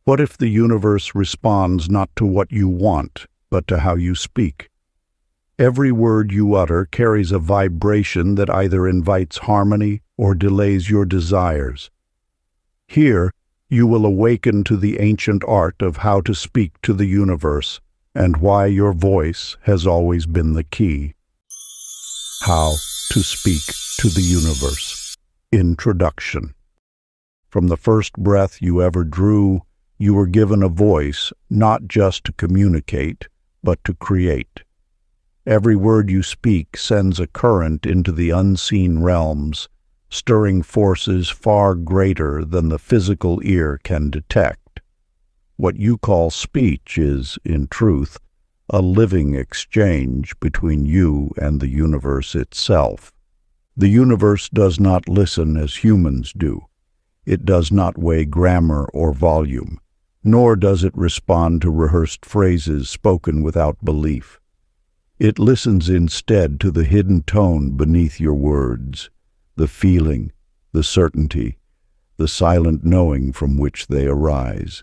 What if the universe responds not to what you want, but to how you speak? Every word you utter carries a vibration that either invites harmony or delays your desires. Here, you will awaken to the ancient art of how to speak to the universe and why your voice has always been the key. How to speak to the universe. Introduction. From the first breath you ever drew, you were given a voice not just to communicate, but to create. Every word you speak sends a current into the unseen realms, stirring forces far greater than the physical ear can detect. What you call speech is, in truth, a living exchange between you and the universe itself. The universe does not listen as humans do. It does not weigh grammar or volume, nor does it respond to rehearsed phrases spoken without belief. It listens instead to the hidden tone beneath your words, the feeling, the certainty, the silent knowing from which they arise.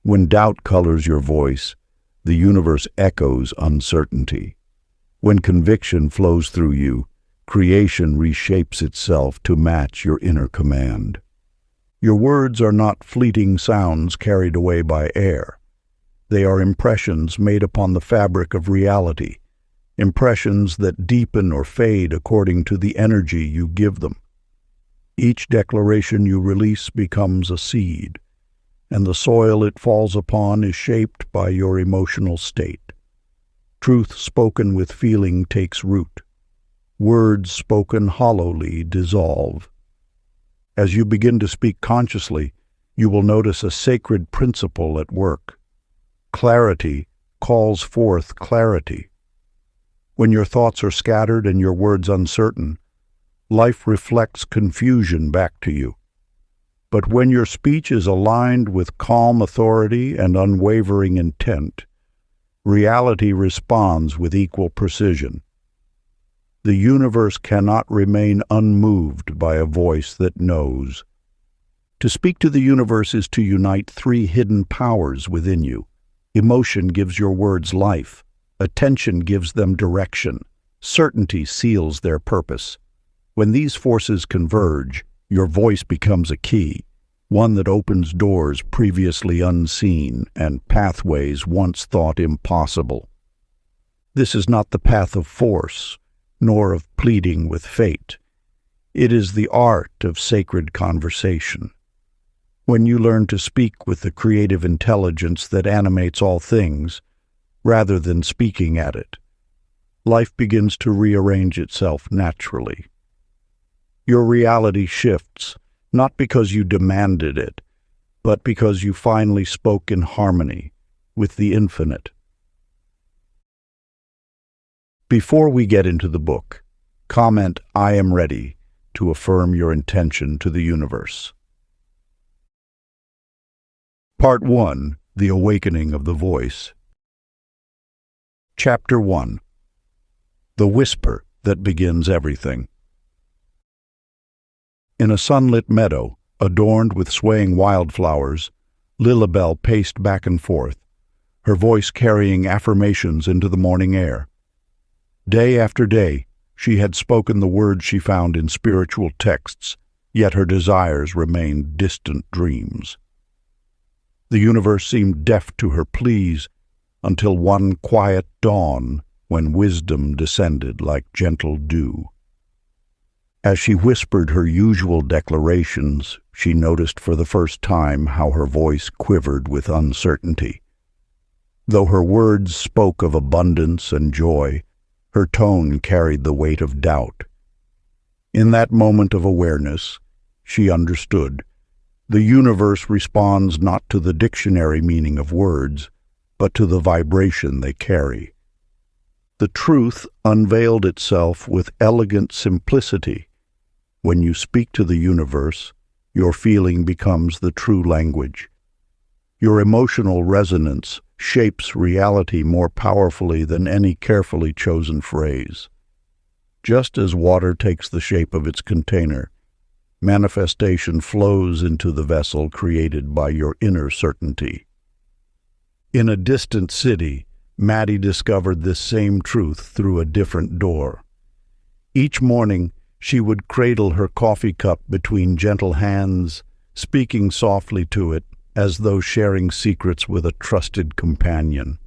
When doubt colors your voice, the universe echoes uncertainty. When conviction flows through you, creation reshapes itself to match your inner command. Your words are not fleeting sounds carried away by air. They are impressions made upon the fabric of reality, impressions that deepen or fade according to the energy you give them. Each declaration you release becomes a seed, and the soil it falls upon is shaped by your emotional state. Truth spoken with feeling takes root. Words spoken hollowly dissolve. As you begin to speak consciously, you will notice a sacred principle at work. Clarity calls forth clarity. When your thoughts are scattered and your words uncertain, life reflects confusion back to you. But when your speech is aligned with calm authority and unwavering intent, reality responds with equal precision. The universe cannot remain unmoved by a voice that knows. To speak to the universe is to unite three hidden powers within you. Emotion gives your words life. Attention gives them direction. Certainty seals their purpose. When these forces converge, your voice becomes a key, one that opens doors previously unseen and pathways once thought impossible. This is not the path of force, nor of pleading with fate. It is the art of sacred conversation. When you learn to speak with the creative intelligence that animates all things, rather than speaking at it, life begins to rearrange itself naturally. Your reality shifts, not because you demanded it, but because you finally spoke in harmony with the infinite. Before we get into the book, comment "I am ready" to affirm your intention to the universe. Part 1. The Awakening of the Voice. Chapter 1. The Whisper That Begins Everything. In a sunlit meadow, adorned with swaying wildflowers, Lilibelle paced back and forth, her voice carrying affirmations into the morning air. Day after day, she had spoken the words she found in spiritual texts, yet her desires remained distant dreams. The universe seemed deaf to her pleas until one quiet dawn when wisdom descended like gentle dew. As she whispered her usual declarations, she noticed for the first time how her voice quivered with uncertainty. Though her words spoke of abundance and joy, her tone carried the weight of doubt. In that moment of awareness, she understood. The universe responds not to the dictionary meaning of words, but to the vibration they carry. The truth unveiled itself with elegant simplicity. When you speak to the universe, your feeling becomes the true language. Your emotional resonance shapes reality more powerfully than any carefully chosen phrase. Just as water takes the shape of its container, manifestation flows into the vessel created by your inner certainty. In a distant city, Maddie discovered this same truth through a different door. Each morning, she would cradle her coffee cup between gentle hands, speaking softly to it as though sharing secrets with a trusted companion.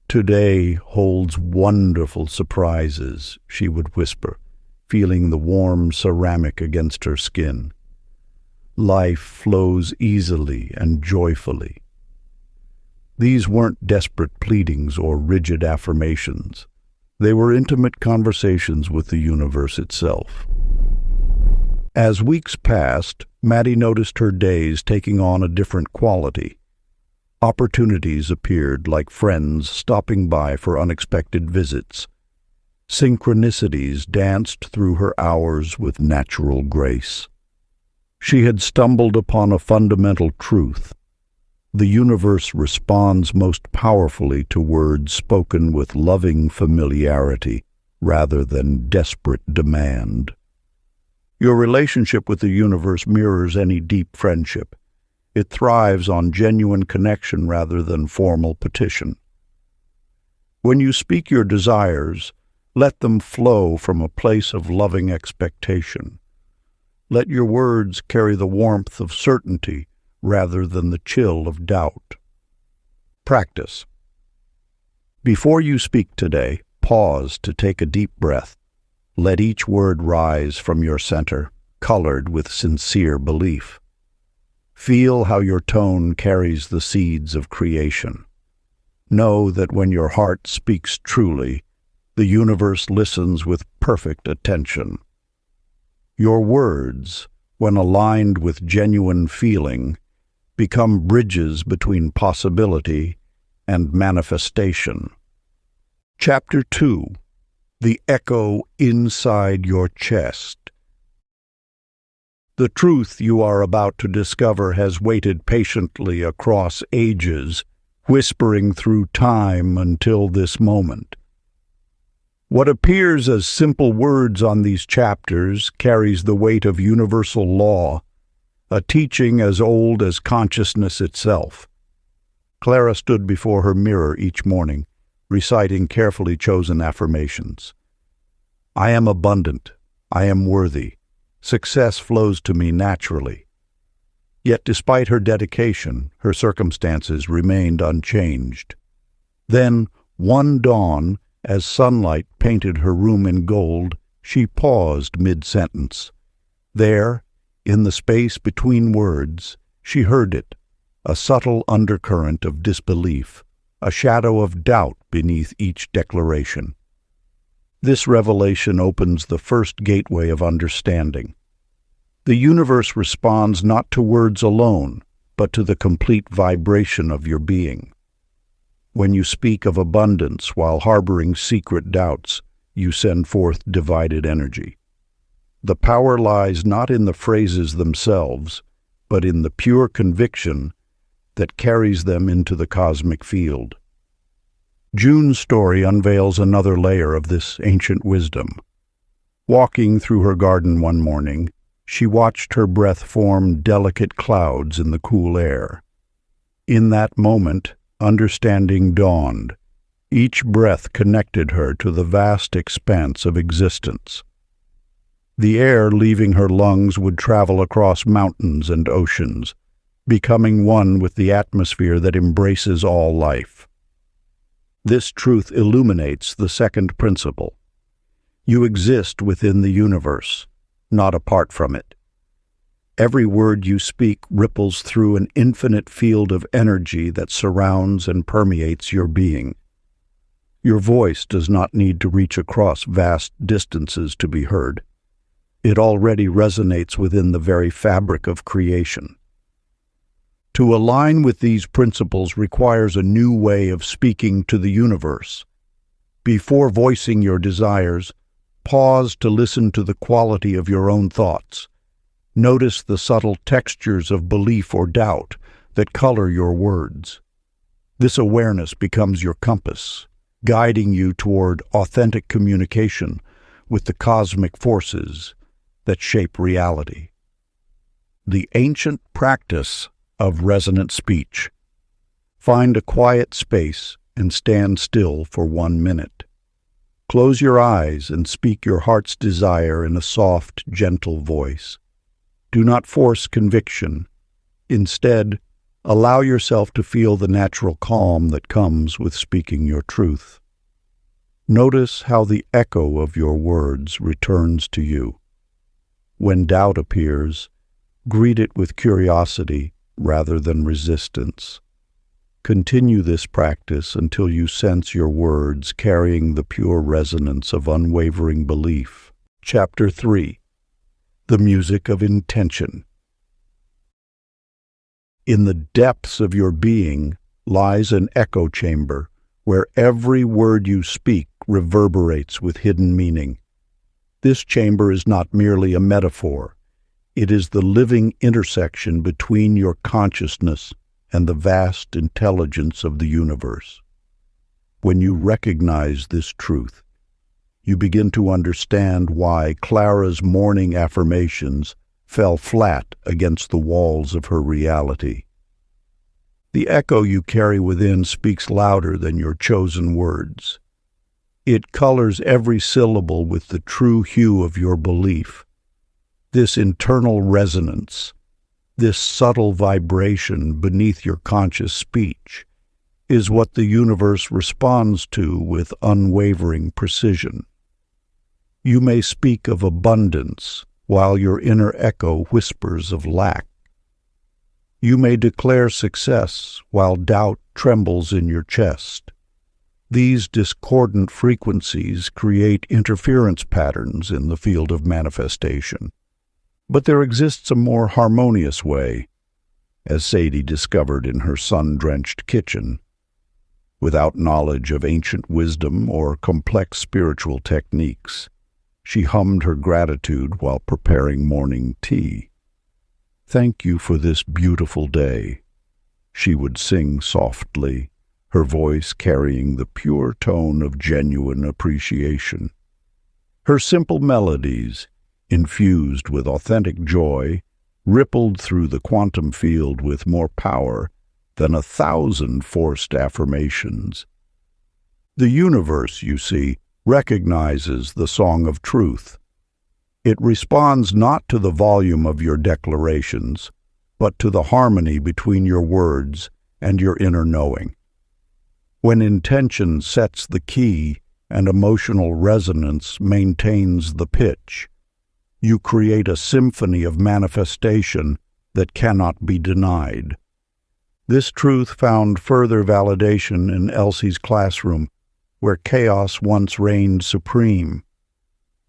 "Today holds wonderful surprises," she would whisper, feeling the warm ceramic against her skin. "Life flows easily and joyfully." These weren't desperate pleadings or rigid affirmations. They were intimate conversations with the universe itself. As weeks passed, Maddie noticed her days taking on a different quality. Opportunities appeared, like friends stopping by for unexpected visits. Synchronicities danced through her hours with natural grace. She had stumbled upon a fundamental truth. The universe responds most powerfully to words spoken with loving familiarity rather than desperate demand. Your relationship with the universe mirrors any deep friendship. It thrives on genuine connection rather than formal petition. When you speak your desires, let them flow from a place of loving expectation. Let your words carry the warmth of certainty rather than the chill of doubt. Practice. Before you speak today, pause to take a deep breath. Let each word rise from your center, colored with sincere belief. Feel how your tone carries the seeds of creation. Know that when your heart speaks truly, the universe listens with perfect attention. Your words, when aligned with genuine feeling, become bridges between possibility and manifestation. Chapter 2. The Echo Inside Your Chest. The truth you are about to discover has waited patiently across ages, whispering through time until this moment. What appears as simple words on these chapters carries the weight of universal law, a teaching as old as consciousness itself. Clara stood before her mirror each morning, reciting carefully chosen affirmations. "I am abundant. I am worthy. Success flows to me naturally." Yet despite her dedication, her circumstances remained unchanged. Then, one dawn, as sunlight painted her room in gold, she paused mid-sentence. There, in the space between words, she heard it, a subtle undercurrent of disbelief, a shadow of doubt beneath each declaration. This revelation opens the first gateway of understanding. The universe responds not to words alone, but to the complete vibration of your being. When you speak of abundance while harboring secret doubts, you send forth divided energy. The power lies not in the phrases themselves, but in the pure conviction that carries them into the cosmic field. June's story unveils another layer of this ancient wisdom. Walking through her garden one morning, she watched her breath form delicate clouds in the cool air. In that moment, understanding dawned. Each breath connected her to the vast expanse of existence. The air leaving her lungs would travel across mountains and oceans, becoming one with the atmosphere that embraces all life. This truth illuminates the second principle. You exist within the universe, not apart from it. Every word you speak ripples through an infinite field of energy that surrounds and permeates your being. Your voice does not need to reach across vast distances to be heard. It already resonates within the very fabric of creation. To align with these principles requires a new way of speaking to the universe. Before voicing your desires, pause to listen to the quality of your own thoughts. Notice the subtle textures of belief or doubt that color your words. This awareness becomes your compass, guiding you toward authentic communication with the cosmic forces that shape reality. The ancient practice of resonant speech. Find a quiet space and stand still for 1 minute. Close your eyes and speak your heart's desire in a soft, gentle voice. Do not force conviction. Instead, allow yourself to feel the natural calm that comes with speaking your truth. Notice how the echo of your words returns to you. When doubt appears, greet it with curiosity rather than resistance. Continue this practice until you sense your words carrying the pure resonance of unwavering belief. Chapter 3. The Music of Intention. In the depths of your being lies an echo chamber where every word you speak reverberates with hidden meaning. This chamber is not merely a metaphor. It is the living intersection between your consciousness and the vast intelligence of the universe. When you recognize this truth, you begin to understand why Clara's morning affirmations fell flat against the walls of her reality. The echo you carry within speaks louder than your chosen words. It colors every syllable with the true hue of your belief. This internal resonance, this subtle vibration beneath your conscious speech, is what the universe responds to with unwavering precision. You may speak of abundance while your inner echo whispers of lack. You may declare success while doubt trembles in your chest. These discordant frequencies create interference patterns in the field of manifestation. But there exists a more harmonious way, as Sadie discovered in her sun-drenched kitchen. Without knowledge of ancient wisdom or complex spiritual techniques, she hummed her gratitude while preparing morning tea. "Thank you for this beautiful day," she would sing softly, her voice carrying the pure tone of genuine appreciation. Her simple melodies, infused with authentic joy, rippled through the quantum field with more power than 1,000 forced affirmations. The universe, you see, recognizes the song of truth. It responds not to the volume of your declarations, but to the harmony between your words and your inner knowing. When intention sets the key and emotional resonance maintains the pitch, you create a symphony of manifestation that cannot be denied. This truth found further validation in Elsie's classroom, where chaos once reigned supreme.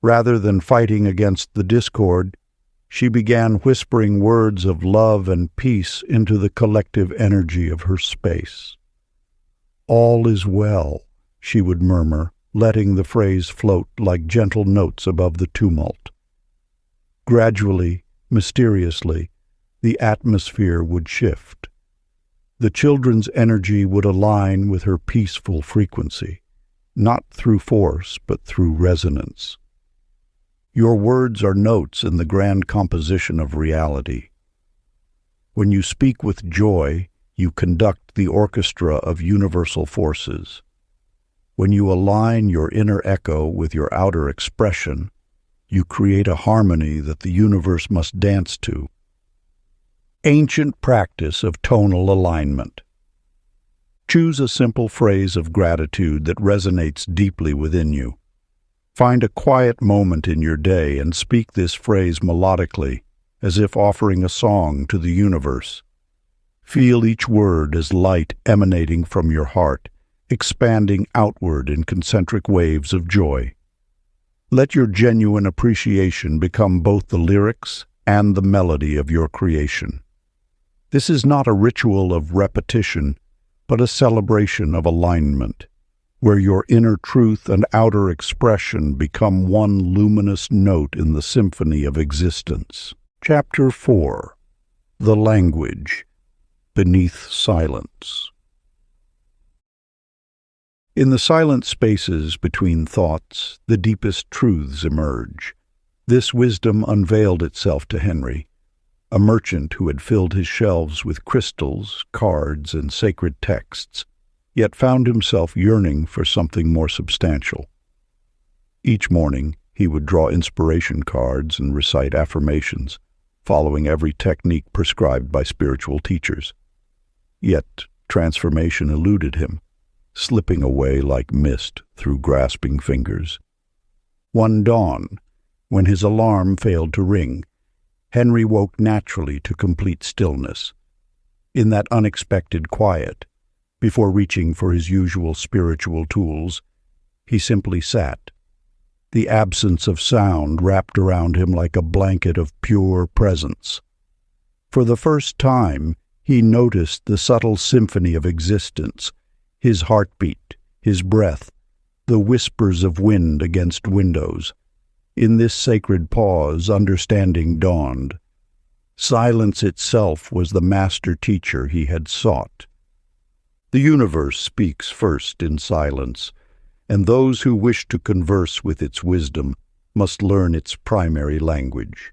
Rather than fighting against the discord, she began whispering words of love and peace into the collective energy of her space. "All is well," she would murmur, letting the phrase float like gentle notes above the tumult. Gradually, mysteriously, the atmosphere would shift. The children's energy would align with her peaceful frequency, not through force, but through resonance. Your words are notes in the grand composition of reality. When you speak with joy, you conduct the orchestra of universal forces. When you align your inner echo with your outer expression, you create a harmony that the universe must dance to. Ancient practice of tonal alignment. Choose a simple phrase of gratitude that resonates deeply within you. Find a quiet moment in your day and speak this phrase melodically, as if offering a song to the universe. Feel each word as light emanating from your heart, expanding outward in concentric waves of joy. Let your genuine appreciation become both the lyrics and the melody of your creation. This is not a ritual of repetition, but a celebration of alignment, where your inner truth and outer expression become one luminous note in the symphony of existence. Chapter 4. The Language Beneath Silence. In the silent spaces between thoughts, the deepest truths emerge. This wisdom unveiled itself to Henry, a merchant who had filled his shelves with crystals, cards, and sacred texts, yet found himself yearning for something more substantial. Each morning, he would draw inspiration cards and recite affirmations, following every technique prescribed by spiritual teachers. Yet, transformation eluded him, slipping away like mist through grasping fingers. One dawn, when his alarm failed to ring, Henry woke naturally to complete stillness. In that unexpected quiet, before reaching for his usual spiritual tools, he simply sat. The absence of sound wrapped around him like a blanket of pure presence. For the first time, he noticed the subtle symphony of existence, his heartbeat, his breath, the whispers of wind against windows. In this sacred pause, understanding dawned. Silence itself was the master teacher he had sought. The universe speaks first in silence, and those who wish to converse with its wisdom must learn its primary language.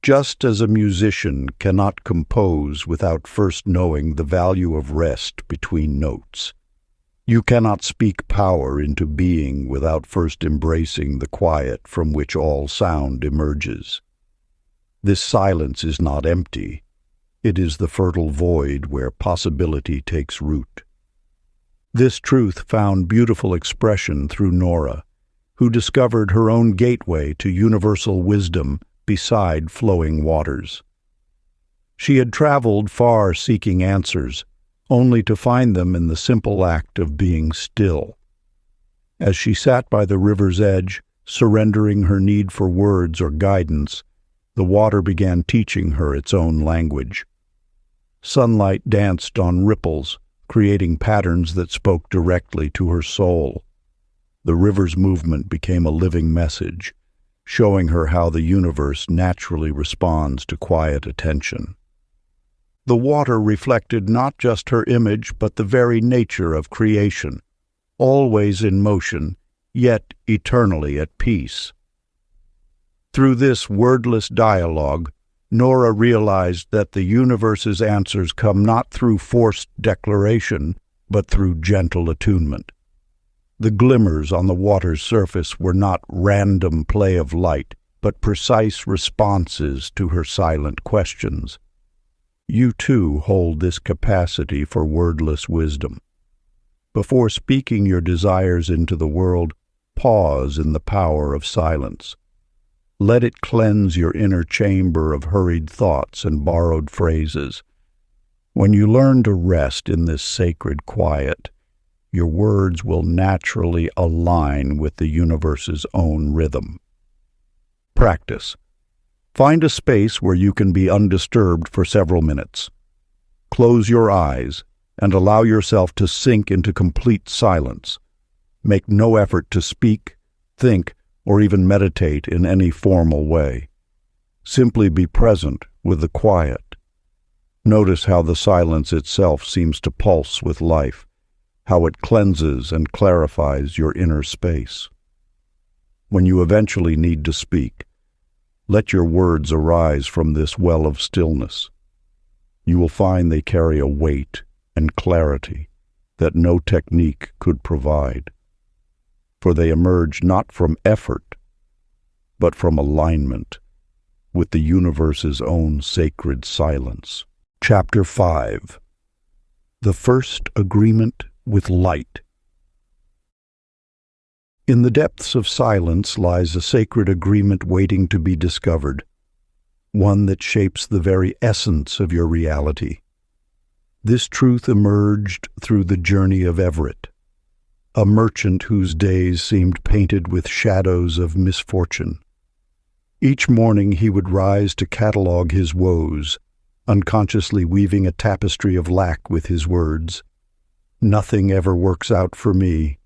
Just as a musician cannot compose without first knowing the value of rest between notes, you cannot speak power into being without first embracing the quiet from which all sound emerges. This silence is not empty. It is the fertile void where possibility takes root. This truth found beautiful expression through Nora, who discovered her own gateway to universal wisdom beside flowing waters. She had traveled far seeking answers, only to find them in the simple act of being still. As she sat by the river's edge, surrendering her need for words or guidance, the water began teaching her its own language. Sunlight danced on ripples, creating patterns that spoke directly to her soul. The river's movement became a living message, showing her how the universe naturally responds to quiet attention. The water reflected not just her image, but the very nature of creation, always in motion, yet eternally at peace. Through this wordless dialogue, Nora realized that the universe's answers come not through forced declaration, but through gentle attunement. The glimmers on the water's surface were not random play of light, but precise responses to her silent questions. You too hold this capacity for wordless wisdom. Before speaking your desires into the world, pause in the power of silence. Let it cleanse your inner chamber of hurried thoughts and borrowed phrases. When you learn to rest in this sacred quiet, your words will naturally align with the universe's own rhythm. Practice. Find a space where you can be undisturbed for several minutes. Close your eyes and allow yourself to sink into complete silence. Make no effort to speak, think, or even meditate in any formal way. Simply be present with the quiet. Notice how the silence itself seems to pulse with life, how it cleanses and clarifies your inner space. When you eventually need to speak, let your words arise from this well of stillness. You will find they carry a weight and clarity that no technique could provide, for they emerge not from effort, but from alignment with the universe's own sacred silence. Chapter 5. The First Agreement with Light. In the depths of silence lies a sacred agreement waiting to be discovered, one that shapes the very essence of your reality. This truth emerged through the journey of Everett, a merchant whose days seemed painted with shadows of misfortune. Each morning he would rise to catalogue his woes, unconsciously weaving a tapestry of lack with his words. Nothing ever works out for me.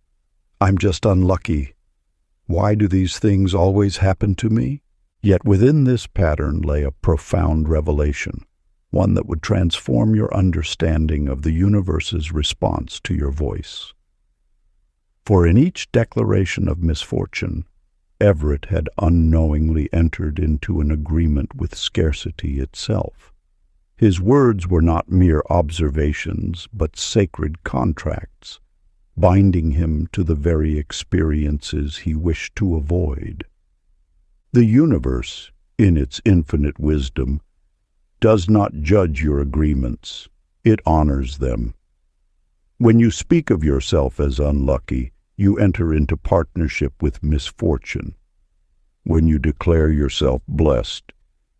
I'm just unlucky. Why do these things always happen to me? Yet within this pattern lay a profound revelation, one that would transform your understanding of the universe's response to your voice. For in each declaration of misfortune, Everett had unknowingly entered into an agreement with scarcity itself. His words were not mere observations, but sacred contracts, binding him to the very experiences he wished to avoid. The universe, in its infinite wisdom, does not judge your agreements, it honors them. When you speak of yourself as unlucky, you enter into partnership with misfortune. When you declare yourself blessed,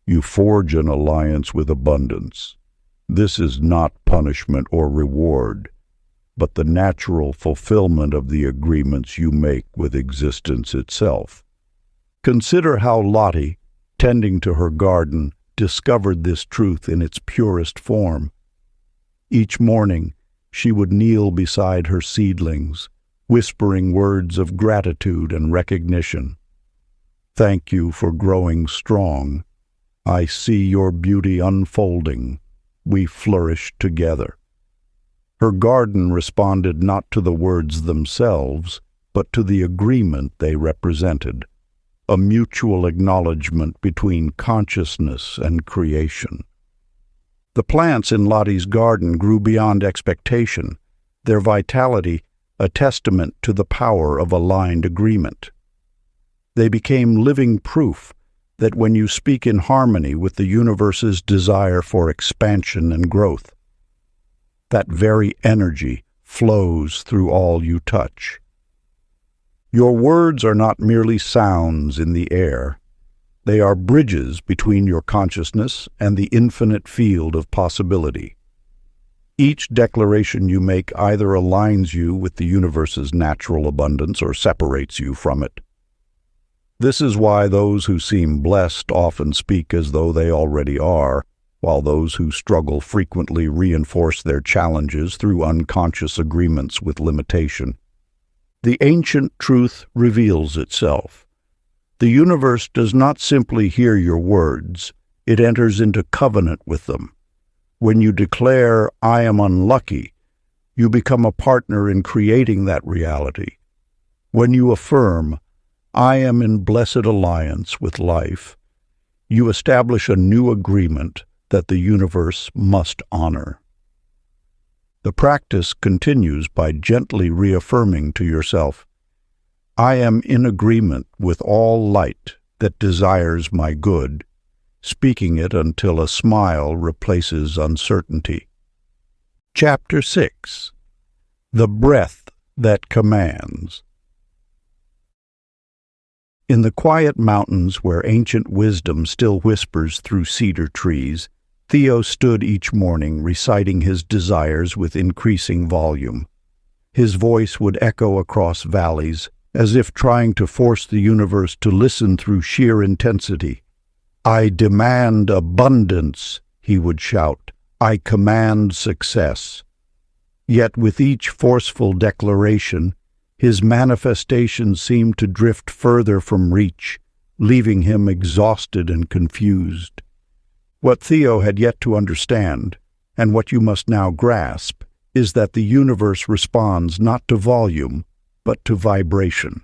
you forge an alliance with abundance. This is not punishment or reward, but the natural fulfillment of the agreements you make with existence itself. Consider how Lottie, tending to her garden, discovered this truth in its purest form. Each morning, she would kneel beside her seedlings, whispering words of gratitude and recognition. Thank you for growing strong. I see your beauty unfolding. We flourish together. Her garden responded not to the words themselves, but to the agreement they represented, a mutual acknowledgement between consciousness and creation. The plants in Lottie's garden grew beyond expectation, their vitality a testament to the power of aligned agreement. They became living proof that when you speak in harmony with the universe's desire for expansion and growth, that very energy flows through all you touch. Your words are not merely sounds in the air. They are bridges between your consciousness and the infinite field of possibility. Each declaration you make either aligns you with the universe's natural abundance or separates you from it. This is why those who seem blessed often speak as though they already are, while those who struggle frequently reinforce their challenges through unconscious agreements with limitation. The ancient truth reveals itself. The universe does not simply hear your words, it enters into covenant with them. When you declare, I am unlucky, you become a partner in creating that reality. When you affirm, I am in blessed alliance with life, you establish a new agreement that the universe must honor. The practice continues by gently reaffirming to yourself, I am in agreement with all light that desires my good, speaking it until a smile replaces uncertainty. Chapter 6. The Breath That Commands. In the quiet mountains where ancient wisdom still whispers through cedar trees, Theo stood each morning reciting his desires with increasing volume. His voice would echo across valleys, as if trying to force the universe to listen through sheer intensity. I demand abundance, he would shout. I command success. Yet with each forceful declaration, his manifestations seemed to drift further from reach, leaving him exhausted and confused. What Theo had yet to understand, and what you must now grasp, is that the universe responds not to volume, but to vibration.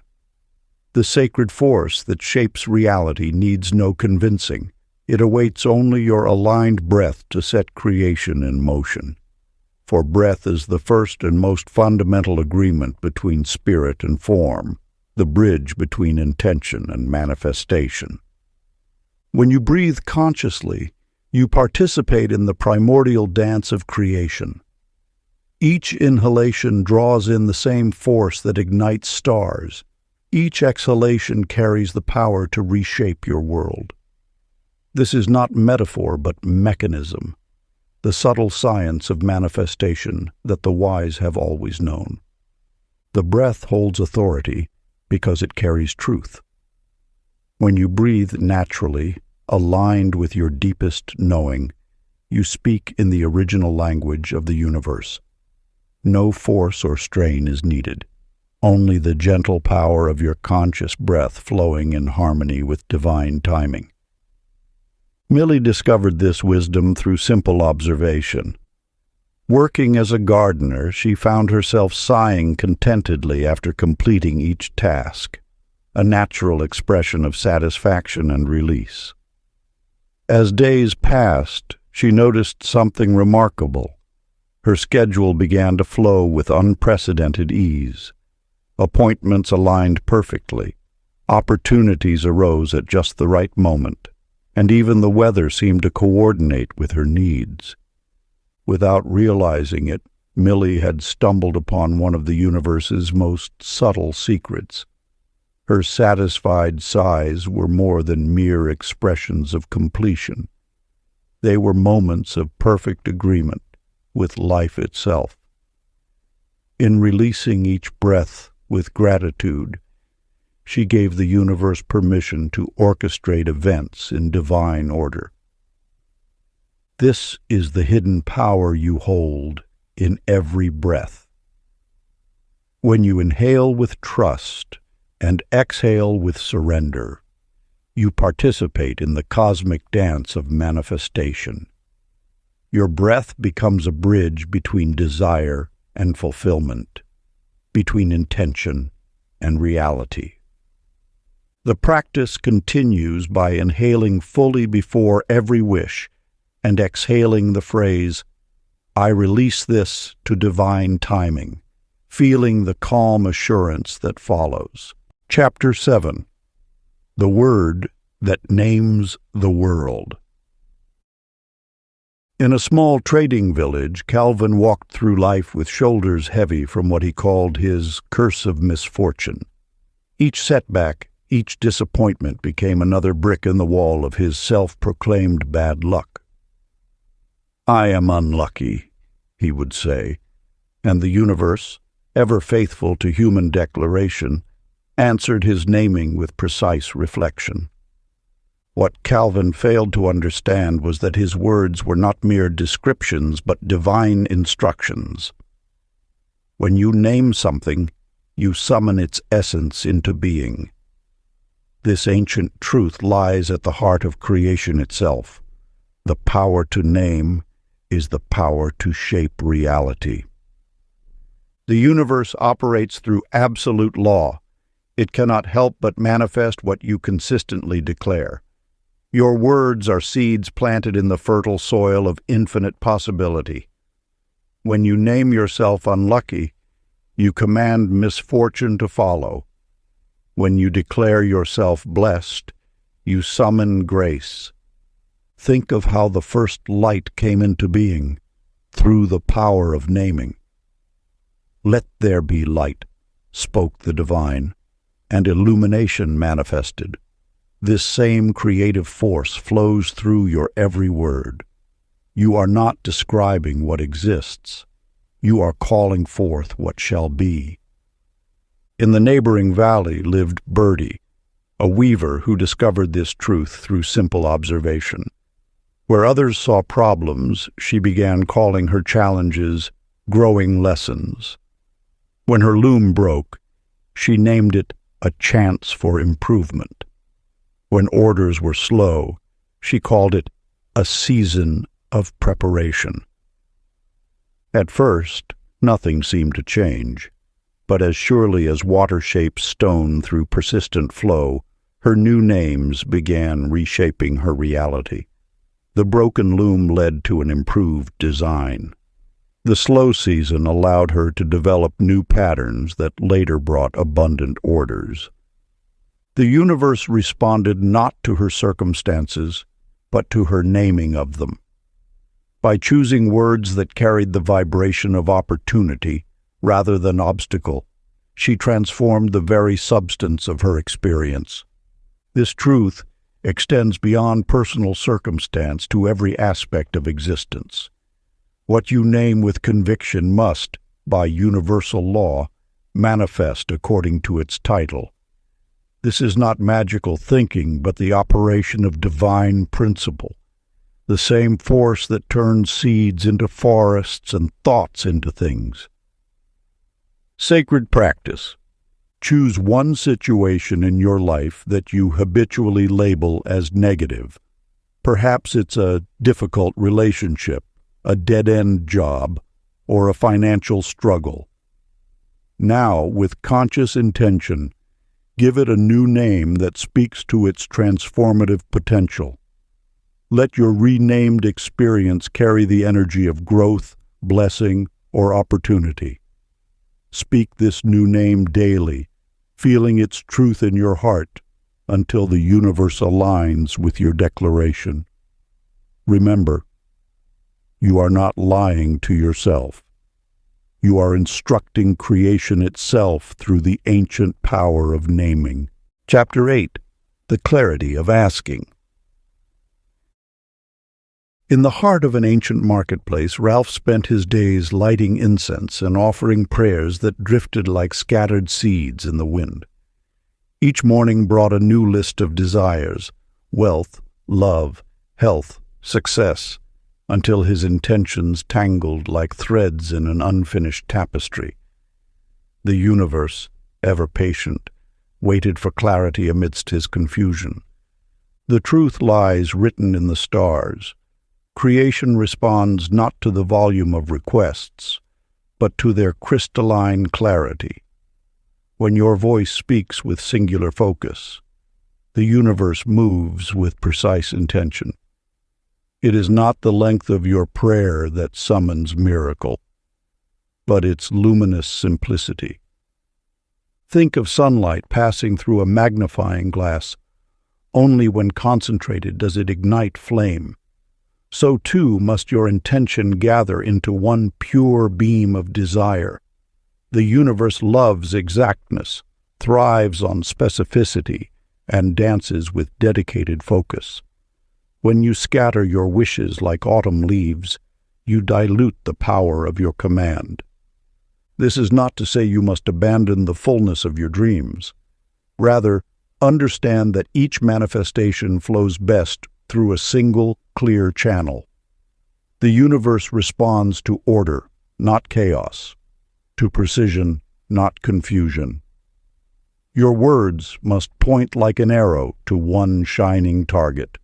The sacred force that shapes reality needs no convincing. It awaits only your aligned breath to set creation in motion. For breath is the first and most fundamental agreement between spirit and form, the bridge between intention and manifestation. When you breathe consciously, you participate in the primordial dance of creation. Each inhalation draws in the same force that ignites stars. Each exhalation carries the power to reshape your world. This is not metaphor but mechanism, the subtle science of manifestation that the wise have always known. The breath holds authority because it carries truth. When you breathe naturally, aligned with your deepest knowing, you speak in the original language of the universe. No force or strain is needed, only the gentle power of your conscious breath flowing in harmony with divine timing. Millie discovered this wisdom through simple observation. Working as a gardener, she found herself sighing contentedly after completing each task. a natural expression of satisfaction and release. As days passed, she noticed something remarkable. Her schedule began to flow with unprecedented ease. Appointments aligned perfectly. Opportunities arose at just the right moment, and even the weather seemed to coordinate with her needs. Without realizing it, Millie had stumbled upon one of the universe's most subtle secrets. Her satisfied sighs were more than mere expressions of completion. They were moments of perfect agreement with life itself. In releasing each breath with gratitude, she gave the universe permission to orchestrate events in divine order. This is the hidden power you hold in every breath. When you inhale with trust and exhale with surrender, you participate in the cosmic dance of manifestation. Your breath becomes a bridge between desire and fulfillment, between intention and reality. The practice continues by inhaling fully before every wish and exhaling the phrase, "I release this to divine timing," feeling the calm assurance that follows. Chapter 7. The Word That Names the World. In a small trading village, Calvin walked through life with shoulders heavy from what he called his curse of misfortune. Each setback, each disappointment became another brick in the wall of his self-proclaimed bad luck. "I am unlucky," he would say, and the universe, ever faithful to human declaration, answered his naming with precise reflection. What Calvin failed to understand was that his words were not mere descriptions but divine instructions. When you name something, you summon its essence into being. This ancient truth lies at the heart of creation itself. The power to name is the power to shape reality. The universe operates through absolute law. It cannot help but manifest what you consistently declare. Your words are seeds planted in the fertile soil of infinite possibility. When you name yourself unlucky, you command misfortune to follow. When you declare yourself blessed, you summon grace. Think of how the first light came into being, through the power of naming. "Let there be light," spoke the divine, and illumination manifested. This same creative force flows through your every word. You are not describing what exists. You are calling forth what shall be. In the neighboring valley lived Birdie, a weaver who discovered this truth through simple observation. Where others saw problems, she began calling her challenges growing lessons. When her loom broke, she named it a chance for improvement. When orders were slow, she called it a season of preparation. At first, nothing seemed to change, but as surely as water shapes stone through persistent flow, her new names began reshaping her reality. The broken loom led to an improved design. The slow season allowed her to develop new patterns that later brought abundant orders. The universe responded not to her circumstances, but to her naming of them. By choosing words that carried the vibration of opportunity rather than obstacle, she transformed the very substance of her experience. This truth extends beyond personal circumstance to every aspect of existence. What you name with conviction must, by universal law, manifest according to its title. This is not magical thinking, but the operation of divine principle, the same force that turns seeds into forests and thoughts into things. Sacred practice. Choose one situation in your life that you habitually label as negative. Perhaps it's a difficult relationship, a dead-end job, or a financial struggle. Now, with conscious intention, Give it a new name that speaks to its transformative potential. Let your renamed experience carry the energy of growth, blessing, or opportunity. Speak this new name daily, feeling its truth in your heart until the universe aligns with your declaration. Remember, you are not lying to yourself. You are instructing creation itself through the ancient power of naming. Chapter 8. The Clarity of Asking. In the heart of an ancient marketplace, Ralph spent his days lighting incense and offering prayers that drifted like scattered seeds in the wind. Each morning brought a new list of desires: wealth, love, health, success, until his intentions tangled like threads in an unfinished tapestry. The universe, ever patient, waited for clarity amidst his confusion. The truth lies written in the stars. Creation responds not to the volume of requests, but to their crystalline clarity. When your voice speaks with singular focus, the universe moves with precise intention. It is not the length of your prayer that summons miracle, but its luminous simplicity. Think of sunlight passing through a magnifying glass. Only when concentrated does it ignite flame. So too must your intention gather into one pure beam of desire. The universe loves exactness, thrives on specificity, and dances with dedicated focus. When you scatter your wishes like autumn leaves, you dilute the power of your command. This is not to say you must abandon the fullness of your dreams. Rather, understand that each manifestation flows best through a single, clear channel. The universe responds to order, not chaos, to precision, not confusion. Your words must point like an arrow to one shining target.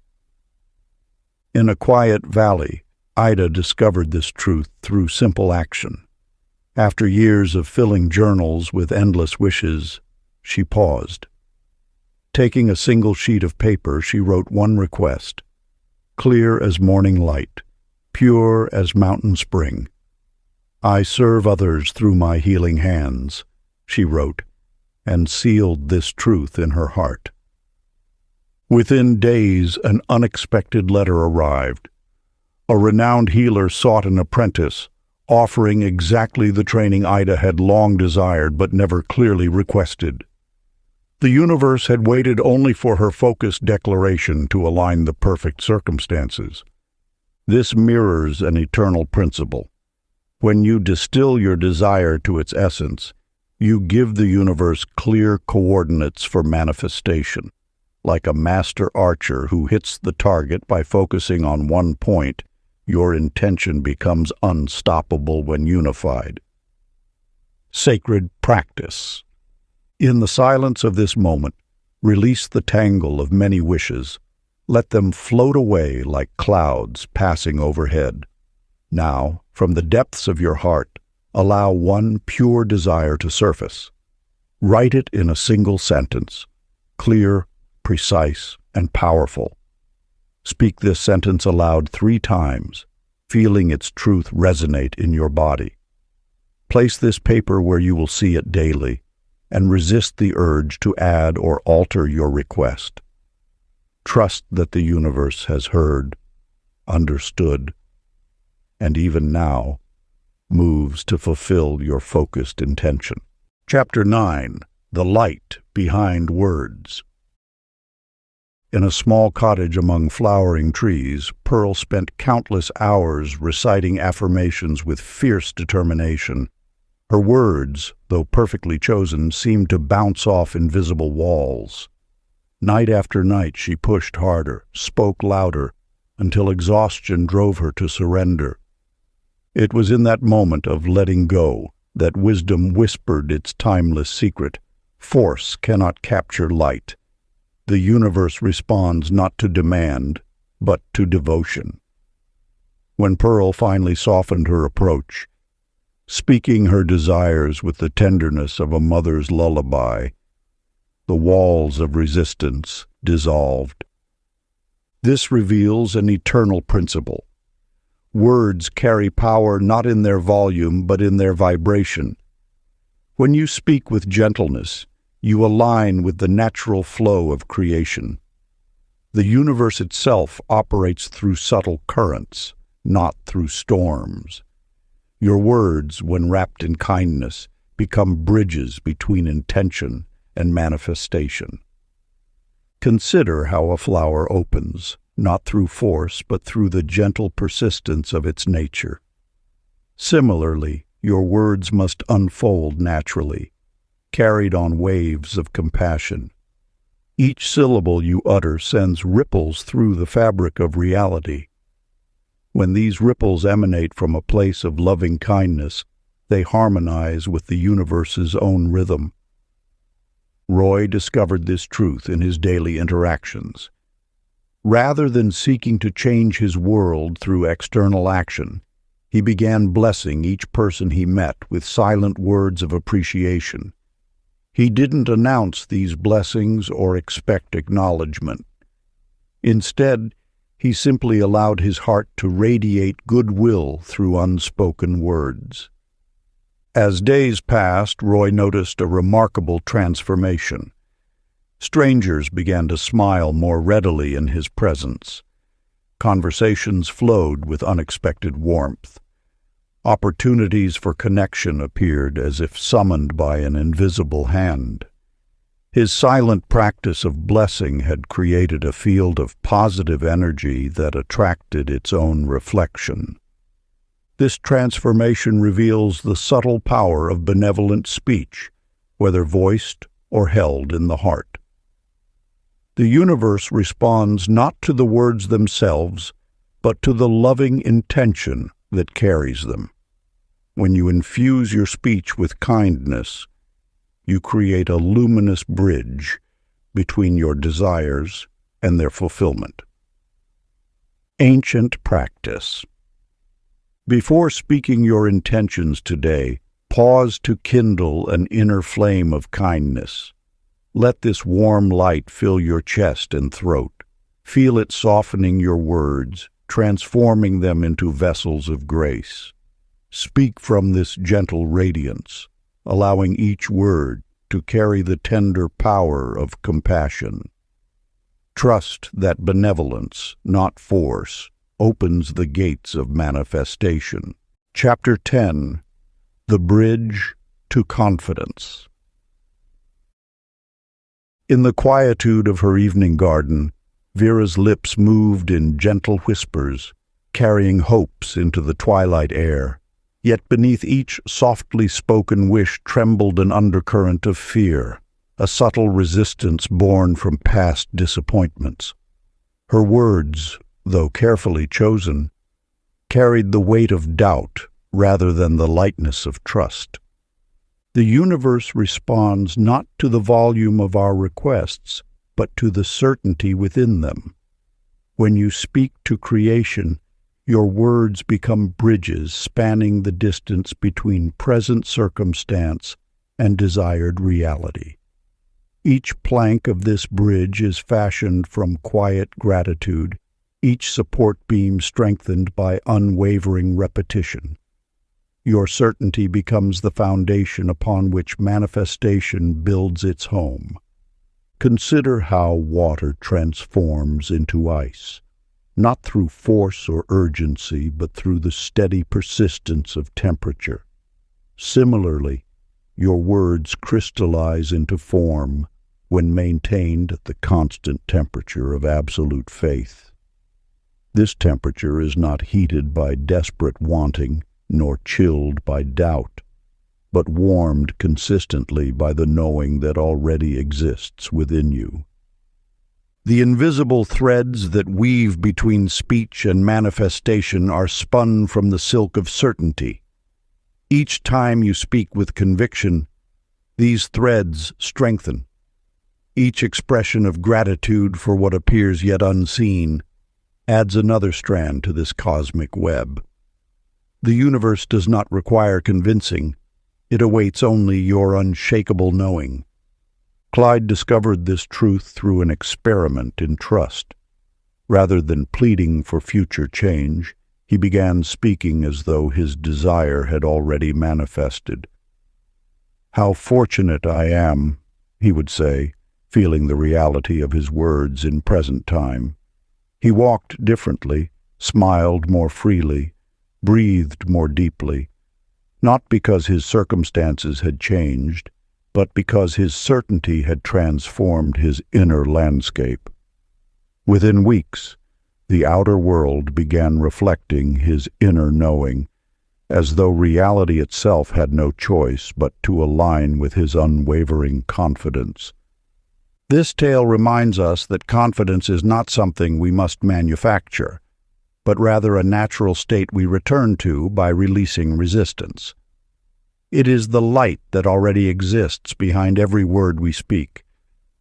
In a quiet valley, Ida discovered this truth through simple action. After years of filling journals with endless wishes, she paused. Taking a single sheet of paper, she wrote one request: clear as morning light, pure as mountain spring. I serve others through my healing hands, she wrote, and sealed this truth in her heart. Within days, an unexpected letter arrived. A renowned healer sought an apprentice, offering exactly the training Ida had long desired but never clearly requested. The universe had waited only for her focused declaration to align the perfect circumstances. This mirrors an eternal principle. When you distill your desire to its essence, you give the universe clear coordinates for manifestation. Like a master archer who hits the target by focusing on one point, your intention becomes unstoppable when unified. Sacred practice. In the silence of this moment, release the tangle of many wishes. Let them float away like clouds passing overhead. Now, from the depths of your heart, allow one pure desire to surface. Write it in a single sentence, clear, precise, and powerful. Speak this sentence aloud 3 times, feeling its truth resonate in your body. Place this paper where you will see it daily, and resist the urge to add or alter your request. Trust that the universe has heard, understood, and even now moves to fulfill your focused intention. Chapter 9. The Light Behind Words. In a small cottage among flowering trees, Pearl spent countless hours reciting affirmations with fierce determination. Her words, though perfectly chosen, seemed to bounce off invisible walls. Night after night she pushed harder, spoke louder, until exhaustion drove her to surrender. It was in that moment of letting go that wisdom whispered its timeless secret: force cannot capture light. The universe responds not to demand, but to devotion. When Pearl finally softened her approach, speaking her desires with the tenderness of a mother's lullaby, the walls of resistance dissolved. This reveals an eternal principle. Words carry power not in their volume but in their vibration. When you speak with gentleness, you align with the natural flow of creation. The universe itself operates through subtle currents, not through storms. Your words, when wrapped in kindness, become bridges between intention and manifestation. Consider how a flower opens, not through force, but through the gentle persistence of its nature. Similarly, your words must unfold naturally, carried on waves of compassion. Each syllable you utter sends ripples through the fabric of reality. When these ripples emanate from a place of loving kindness, they harmonize with the universe's own rhythm. Roy discovered this truth in his daily interactions. Rather than seeking to change his world through external action, he began blessing each person he met with silent words of appreciation. He didn't announce these blessings or expect acknowledgement. Instead, he simply allowed his heart to radiate goodwill through unspoken words. As days passed, Roy noticed a remarkable transformation. Strangers began to smile more readily in his presence. Conversations flowed with unexpected warmth. Opportunities for connection appeared as if summoned by an invisible hand. His silent practice of blessing had created a field of positive energy that attracted its own reflection. This transformation reveals the subtle power of benevolent speech, whether voiced or held in the heart. The universe responds not to the words themselves, but to the loving intention that carries them. When you infuse your speech with kindness, you create a luminous bridge between your desires and their fulfillment. Ancient practice. Before speaking your intentions today, pause to kindle an inner flame of kindness. Let this warm light fill your chest and throat. Feel it softening your words, transforming them into vessels of grace. Speak from this gentle radiance, allowing each word to carry the tender power of compassion. Trust that benevolence, not force, opens the gates of manifestation. Chapter 10. The Bridge to Confidence. In the quietude of her evening garden, Vera's lips moved in gentle whispers, carrying hopes into the twilight air. Yet beneath each softly spoken wish trembled an undercurrent of fear, a subtle resistance born from past disappointments. Her words, though carefully chosen, carried the weight of doubt rather than the lightness of trust. The universe responds not to the volume of our requests, but to the certainty within them. When you speak to creation, your words become bridges spanning the distance between present circumstance and desired reality. Each plank of this bridge is fashioned from quiet gratitude, each support beam strengthened by unwavering repetition. Your certainty becomes the foundation upon which manifestation builds its home. Consider how water transforms into ice, not through force or urgency, but through the steady persistence of temperature. Similarly, your words crystallize into form when maintained at the constant temperature of absolute faith. This temperature is not heated by desperate wanting, nor chilled by doubt, but warmed consistently by the knowing that already exists within you. The invisible threads that weave between speech and manifestation are spun from the silk of certainty. Each time you speak with conviction, these threads strengthen. Each expression of gratitude for what appears yet unseen adds another strand to this cosmic web. The universe does not require convincing. It awaits only your unshakable knowing. Clyde discovered this truth through an experiment in trust. Rather than pleading for future change, he began speaking as though his desire had already manifested. "How fortunate I am," he would say, feeling the reality of his words in present time. He walked differently, smiled more freely, breathed more deeply, not because his circumstances had changed, but because his certainty had transformed his inner landscape. Within weeks, the outer world began reflecting his inner knowing, as though reality itself had no choice but to align with his unwavering confidence. This tale reminds us that confidence is not something we must manufacture, but rather a natural state we return to by releasing resistance. It is the light that already exists behind every word we speak,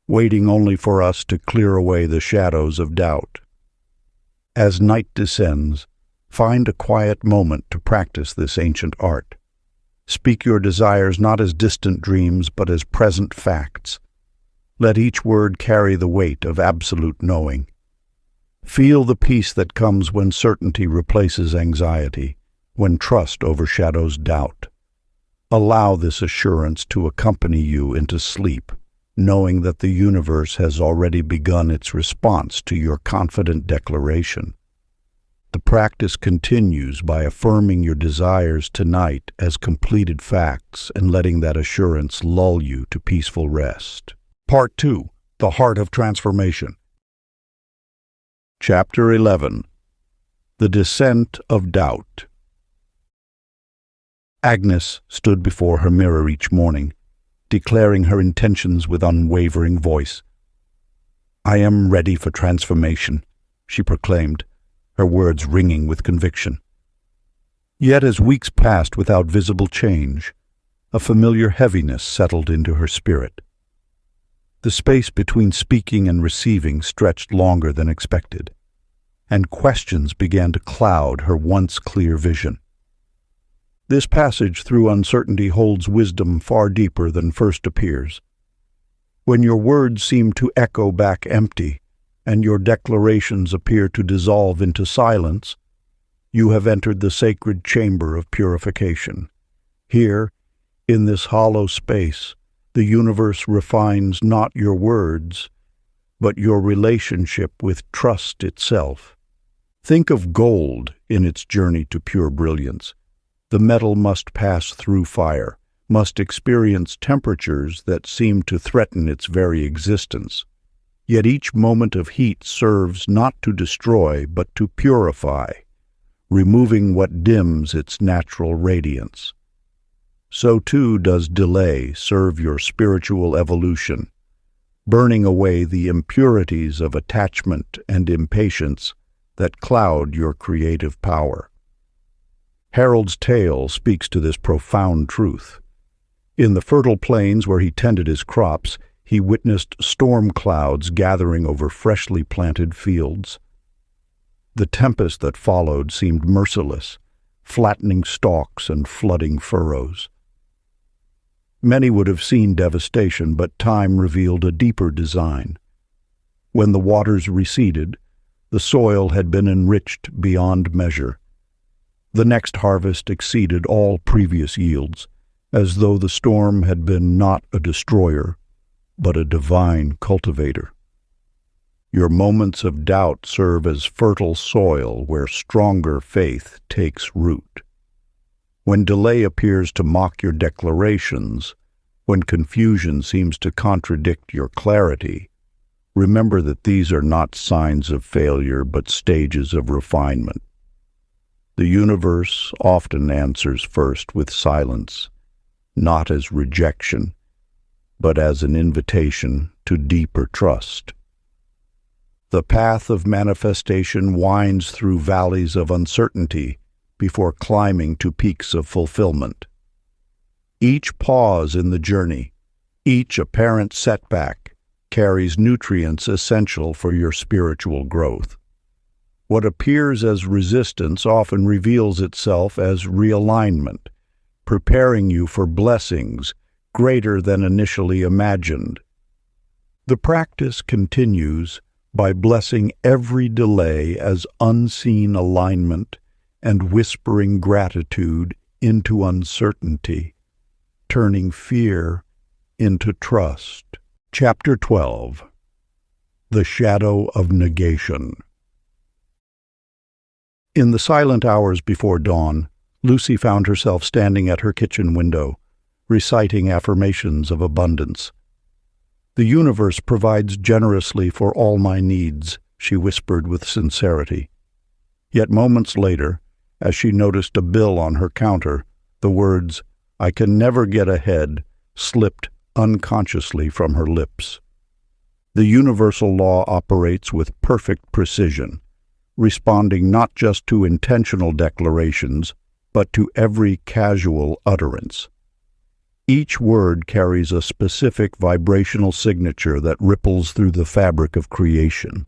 waiting only for us to clear away the shadows of doubt. As night descends, find a quiet moment to practice this ancient art. Speak your desires not as distant dreams, but as present facts. Let each word carry the weight of absolute knowing. Feel the peace that comes when certainty replaces anxiety, when trust overshadows doubt. Allow this assurance to accompany you into sleep, knowing that the universe has already begun its response to your confident declaration. The practice continues by affirming your desires tonight as completed facts and letting that assurance lull you to peaceful rest. Part 2. The Heart of Transformation. Chapter 11. The Descent of Doubt. Agnes stood before her mirror each morning, declaring her intentions with unwavering voice. "I am ready for transformation," she proclaimed, her words ringing with conviction. Yet as weeks passed without visible change, a familiar heaviness settled into her spirit. The space between speaking and receiving stretched longer than expected, and questions began to cloud her once clear vision. This passage through uncertainty holds wisdom far deeper than first appears. When your words seem to echo back empty, and your declarations appear to dissolve into silence, you have entered the sacred chamber of purification. Here, in this hollow space, the universe refines not your words, but your relationship with trust itself. Think of gold in its journey to pure brilliance. The metal must pass through fire, must experience temperatures that seem to threaten its very existence. Yet each moment of heat serves not to destroy, but to purify, removing what dims its natural radiance. So too does delay serve your spiritual evolution, burning away the impurities of attachment and impatience that cloud your creative power. Harold's tale speaks to this profound truth. In the fertile plains where he tended his crops, he witnessed storm clouds gathering over freshly planted fields. The tempest that followed seemed merciless, flattening stalks and flooding furrows. Many would have seen devastation, but time revealed a deeper design. When the waters receded, the soil had been enriched beyond measure. The next harvest exceeded all previous yields, as though the storm had been not a destroyer, but a divine cultivator. Your moments of doubt serve as fertile soil where stronger faith takes root. When delay appears to mock your declarations, when confusion seems to contradict your clarity, remember that these are not signs of failure but stages of refinement. The universe often answers first with silence, not as rejection, but as an invitation to deeper trust. The path of manifestation winds through valleys of uncertainty before climbing to peaks of fulfillment. Each pause in the journey, each apparent setback, carries nutrients essential for your spiritual growth. What appears as resistance often reveals itself as realignment, preparing you for blessings greater than initially imagined. The practice continues by blessing every delay as unseen alignment and whispering gratitude into uncertainty, turning fear into trust. Chapter 12. The Shadow of Negation. In the silent hours before dawn, Lucy found herself standing at her kitchen window, reciting affirmations of abundance. "The universe provides generously for all my needs," she whispered with sincerity. Yet moments later, as she noticed a bill on her counter, the words, "I can never get ahead," slipped unconsciously from her lips. The universal law operates with perfect precision, responding not just to intentional declarations, but to every casual utterance. Each word carries a specific vibrational signature that ripples through the fabric of creation.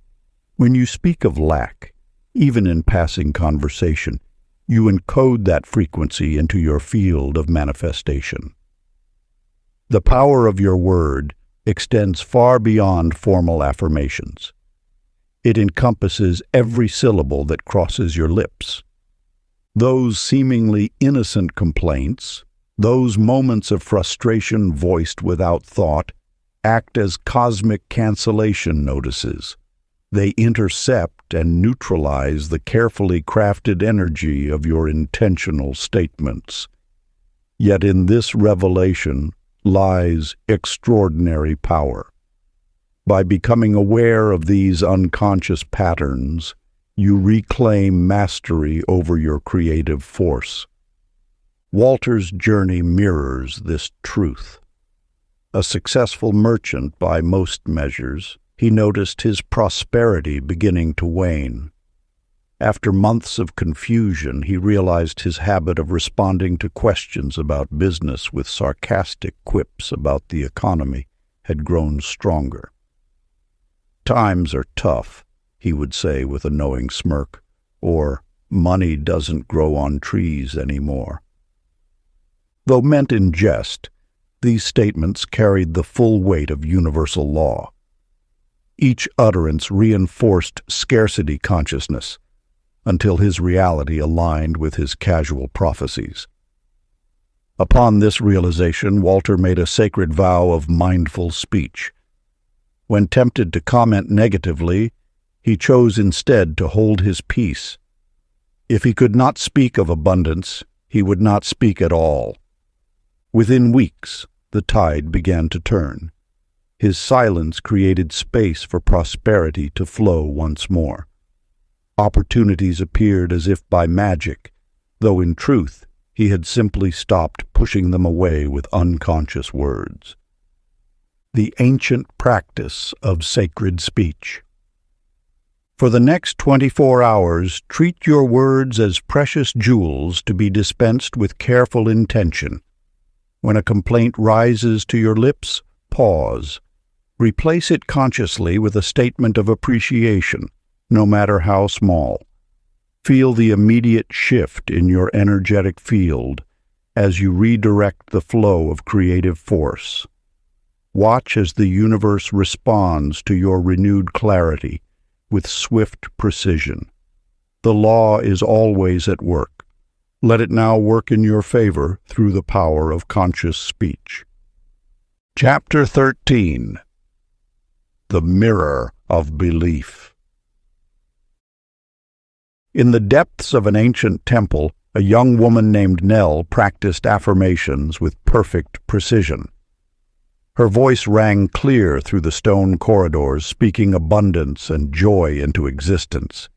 When you speak of lack, even in passing conversation, you encode that frequency into your field of manifestation. The power of your word extends far beyond formal affirmations. It encompasses every syllable that crosses your lips. Those seemingly innocent complaints, those moments of frustration voiced without thought, act as cosmic cancellation notices. They intercept and neutralize the carefully crafted energy of your intentional statements. Yet in this revelation lies extraordinary power. By becoming aware of these unconscious patterns, you reclaim mastery over your creative force. Walter's journey mirrors this truth. A successful merchant by most measures, he noticed his prosperity beginning to wane. After months of confusion, he realized his habit of responding to questions about business with sarcastic quips about the economy had grown stronger. "Times are tough," he would say with a knowing smirk, or "money doesn't grow on trees anymore." Though meant in jest, these statements carried the full weight of universal law. Each utterance reinforced scarcity consciousness until his reality aligned with his casual prophecies. Upon this realization, Walter made a sacred vow of mindful speech. When tempted to comment negatively, he chose instead to hold his peace. If he could not speak of abundance, he would not speak at all. Within weeks, the tide began to turn. His silence created space for prosperity to flow once more. Opportunities appeared as if by magic, though in truth he had simply stopped pushing them away with unconscious words. The ancient practice of sacred speech. For the next 24 hours, treat your words as precious jewels to be dispensed with careful intention. When a complaint rises to your lips, pause. Replace it consciously with a statement of appreciation, no matter how small. Feel the immediate shift in your energetic field as you redirect the flow of creative force. Watch as the universe responds to your renewed clarity with swift precision. The law is always at work. Let it now work in your favor through the power of conscious speech. Chapter 13. The Mirror of Belief. In the depths of an ancient temple, a young woman named Nell practiced affirmations with perfect precision. Her voice rang clear through the stone corridors, speaking abundance and joy into existence.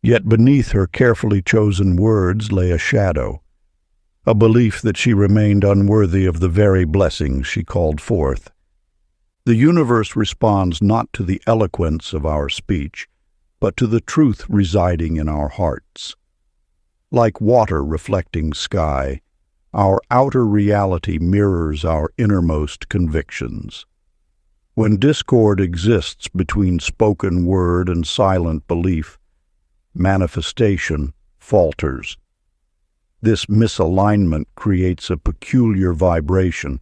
Yet beneath her carefully chosen words lay a shadow, a belief that she remained unworthy of the very blessings she called forth. The universe responds not to the eloquence of our speech, but to the truth residing in our hearts. Like water reflecting sky, our outer reality mirrors our innermost convictions. When discord exists between spoken word and silent belief, manifestation falters. This misalignment creates a peculiar vibration,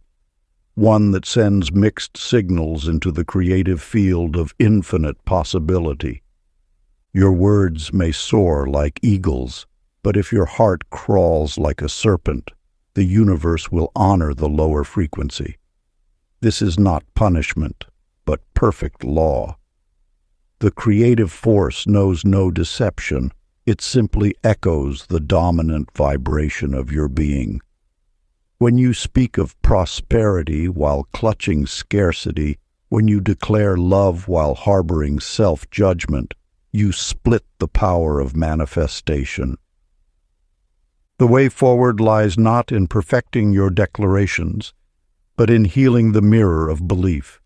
one that sends mixed signals into the creative field of infinite possibility. Your words may soar like eagles, but if your heart crawls like a serpent, the universe will honor the lower frequency. This is not punishment, but perfect law. The creative force knows no deception. It simply echoes the dominant vibration of your being. When you speak of prosperity while clutching scarcity, when you declare love while harboring self-judgment, you split the power of manifestation. The way forward lies not in perfecting your declarations, but in healing the mirror of belief.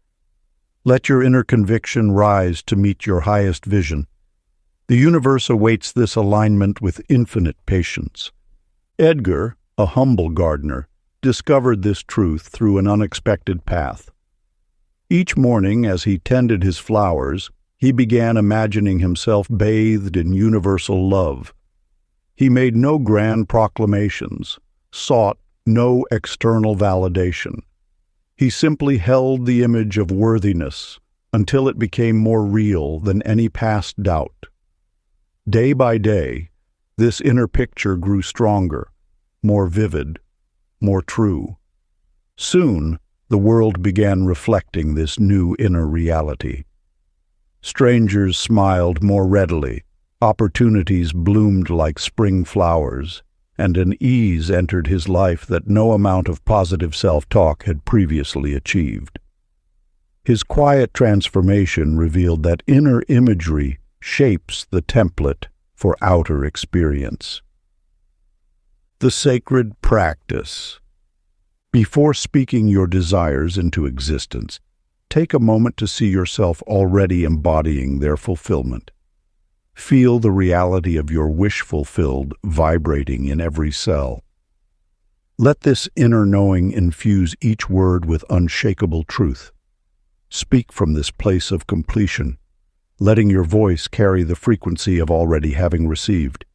Let your inner conviction rise to meet your highest vision. The universe awaits this alignment with infinite patience. Edgar, a humble gardener, discovered this truth through an unexpected path. Each morning, as he tended his flowers, he began imagining himself bathed in universal love. He made no grand proclamations, sought no external validation. He simply held the image of worthiness until it became more real than any past doubt. Day by day, this inner picture grew stronger, more vivid, more true. Soon, the world began reflecting this new inner reality. Strangers smiled more readily, opportunities bloomed like spring flowers, and an ease entered his life that no amount of positive self-talk had previously achieved. His quiet transformation revealed that inner imagery shapes the template for outer experience. The sacred practice. Before speaking your desires into existence, take a moment to see yourself already embodying their fulfillment. Feel the reality of your wish fulfilled vibrating in every cell. Let this inner knowing infuse each word with unshakable truth. Speak from this place of completion, letting your voice carry the frequency of already having received.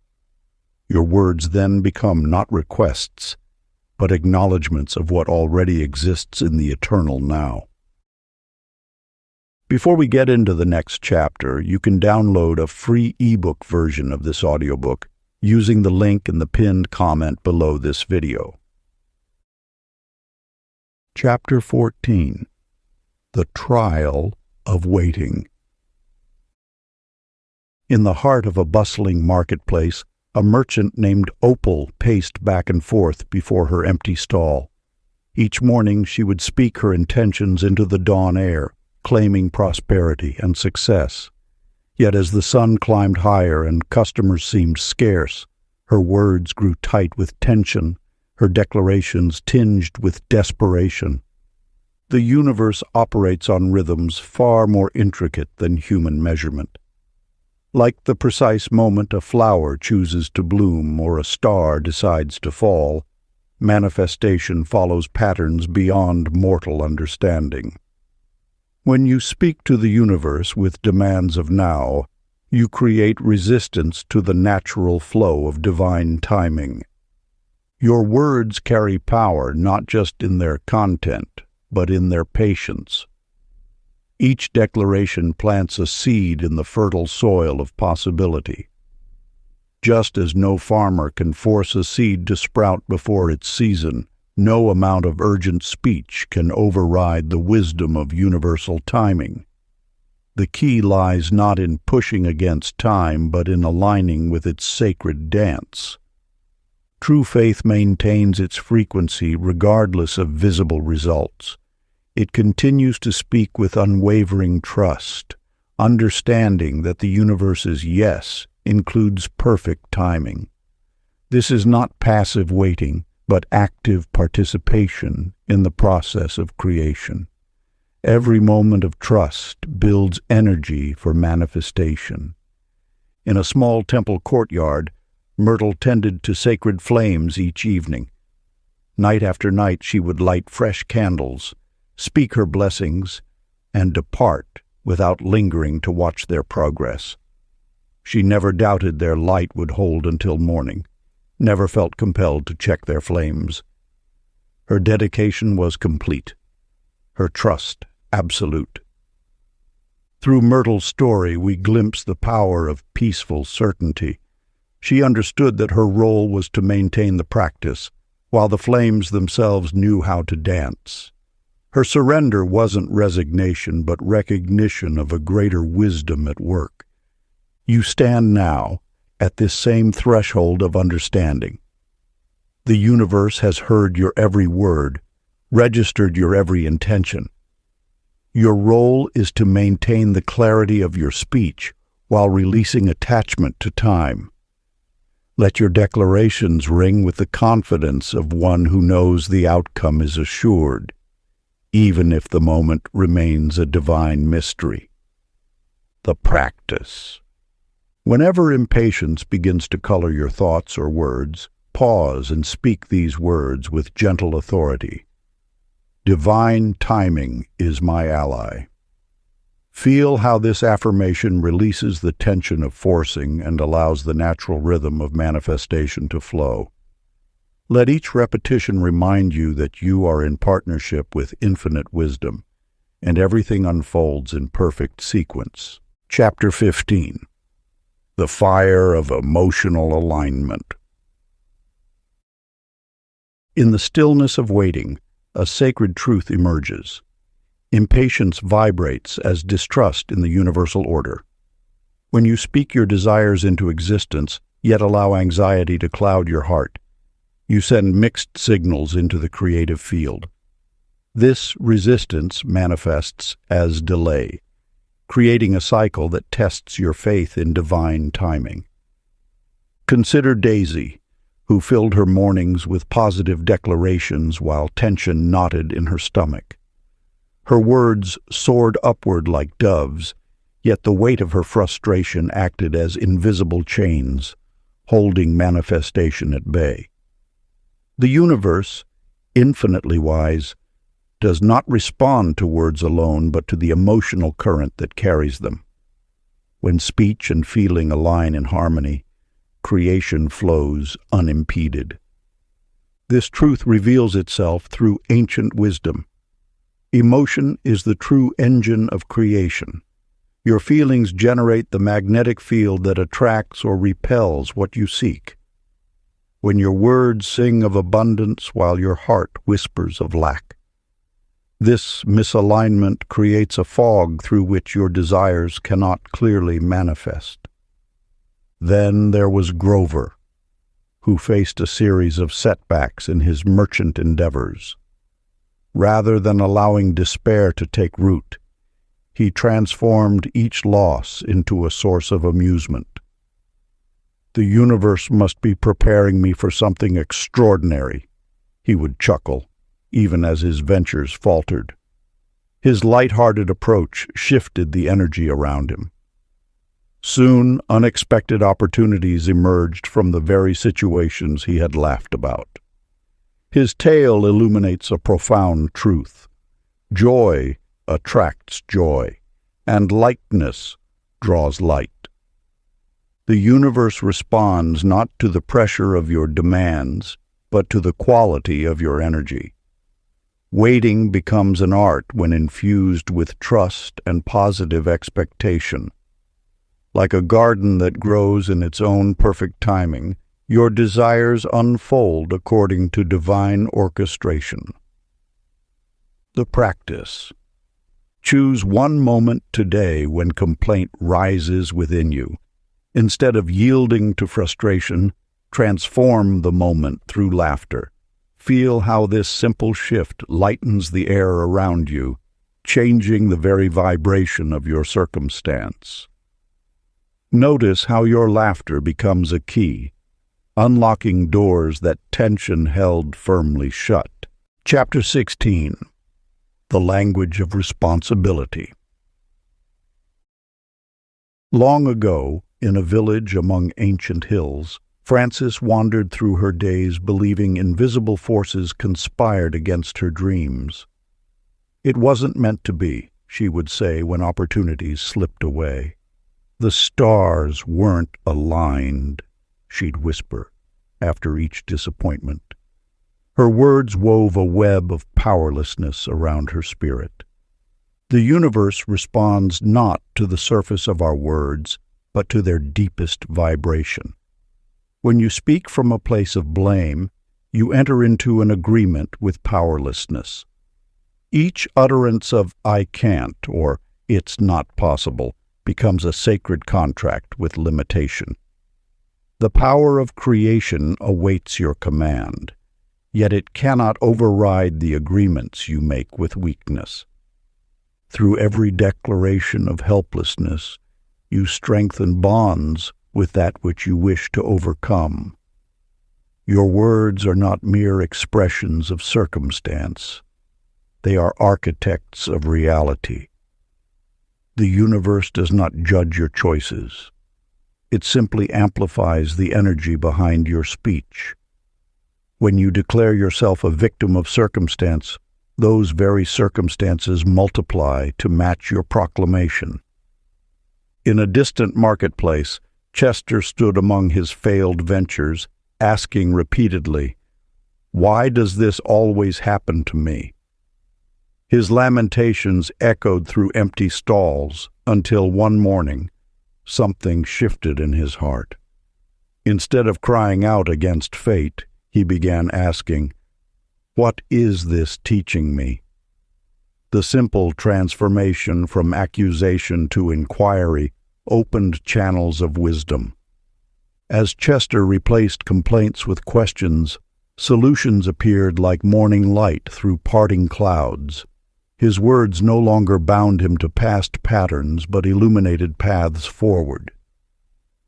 Your words then become not requests, but acknowledgments of what already exists in the eternal now. Before we get into the next chapter, you can download a free ebook version of this audiobook using the link in the pinned comment below this video. Chapter 14. The Trial of Waiting. In the heart of a bustling marketplace, a merchant named Opal paced back and forth before her empty stall. Each morning she would speak her intentions into the dawn air, claiming prosperity and success. Yet as the sun climbed higher and customers seemed scarce, her words grew tight with tension, her declarations tinged with desperation. The universe operates on rhythms far more intricate than human measurement. Like the precise moment a flower chooses to bloom or a star decides to fall, manifestation follows patterns beyond mortal understanding. When you speak to the universe with demands of now, you create resistance to the natural flow of divine timing. Your words carry power not just in their content, but in their patience. Each declaration plants a seed in the fertile soil of possibility. Just as no farmer can force a seed to sprout before its season, no amount of urgent speech can override the wisdom of universal timing. The key lies not in pushing against time, but in aligning with its sacred dance. True faith maintains its frequency regardless of visible results. It continues to speak with unwavering trust, understanding that the universe's yes includes perfect timing. This is not passive waiting, but active participation in the process of creation. Every moment of trust builds energy for manifestation. In a small temple courtyard, Myrtle tended to sacred flames each evening. Night after night she would light fresh candles, speak her blessings, and depart without lingering to watch their progress. She never doubted their light would hold until morning, never felt compelled to check their flames. Her dedication was complete. her trust absolute. Through Myrtle's story, we glimpse the power of peaceful certainty. She understood that her role was to maintain the practice, while the flames themselves knew how to dance. Her surrender wasn't resignation, but recognition of a greater wisdom at work. You stand now at this same threshold of understanding. The universe has heard your every word, registered your every intention. Your role is to maintain the clarity of your speech while releasing attachment to time. Let your declarations ring with the confidence of one who knows the outcome is assured, even if the moment remains a divine mystery. The practice. Whenever impatience begins to color your thoughts or words, pause and speak these words with gentle authority. Divine timing is my ally. Feel how this affirmation releases the tension of forcing and allows the natural rhythm of manifestation to flow. Let each repetition remind you that you are in partnership with infinite wisdom, and everything unfolds in perfect sequence. Chapter 15. The Fire of Emotional Alignment. In the stillness of waiting, a sacred truth emerges. Impatience vibrates as distrust in the universal order. When you speak your desires into existence, yet allow anxiety to cloud your heart, you send mixed signals into the creative field. This resistance manifests as delay, creating a cycle that tests your faith in divine timing. Consider Daisy, who filled her mornings with positive declarations while tension knotted in her stomach. Her words soared upward like doves, yet the weight of her frustration acted as invisible chains, holding manifestation at bay. The universe, infinitely wise, does not respond to words alone, but to the emotional current that carries them. When speech and feeling align in harmony, creation flows unimpeded. This truth reveals itself through ancient wisdom. Emotion is the true engine of creation. Your feelings generate the magnetic field that attracts or repels what you seek. When your words sing of abundance while your heart whispers of lack, this misalignment creates a fog through which your desires cannot clearly manifest. Then there was Grover, who faced a series of setbacks in his merchant endeavors. Rather than allowing despair to take root, he transformed each loss into a source of amusement. "The universe must be preparing me for something extraordinary," he would chuckle, even as his ventures faltered. His light-hearted approach shifted the energy around him. Soon, unexpected opportunities emerged from the very situations he had laughed about. His tale illuminates a profound truth. Joy attracts joy, and lightness draws light. The universe responds not to the pressure of your demands, but to the quality of your energy. Waiting becomes an art when infused with trust and positive expectation. Like a garden that grows in its own perfect timing, your desires unfold according to divine orchestration. The practice. Choose one moment today when complaint rises within you. Instead of yielding to frustration, transform the moment through laughter. Feel how this simple shift lightens the air around you, changing the very vibration of your circumstance. Notice how your laughter becomes a key, unlocking doors that tension held firmly shut. Chapter 16. The Language of Responsibility. Long ago, in a village among ancient hills, Frances wandered through her days believing invisible forces conspired against her dreams. "It wasn't meant to be," she would say when opportunities slipped away. "The stars weren't aligned," she'd whisper after each disappointment. Her words wove a web of powerlessness around her spirit. The universe responds not to the surface of our words, but to their deepest vibration. When you speak from a place of blame, you enter into an agreement with powerlessness. Each utterance of "I can't" or "it's not possible" becomes a sacred contract with limitation. The power of creation awaits your command, yet it cannot override the agreements you make with weakness. Through every declaration of helplessness, you strengthen bonds with that which you wish to overcome. Your words are not mere expressions of circumstance. They are architects of reality. The universe does not judge your choices. It simply amplifies the energy behind your speech. When you declare yourself a victim of circumstance, those very circumstances multiply to match your proclamation. In a distant marketplace, Chester stood among his failed ventures, asking repeatedly, "Why does this always happen to me?" His lamentations echoed through empty stalls until one morning, something shifted in his heart. Instead of crying out against fate, he began asking, "What is this teaching me?" The simple transformation from accusation to inquiry opened channels of wisdom. As Chester replaced complaints with questions, solutions appeared like morning light through parting clouds. His words no longer bound him to past patterns, but illuminated paths forward.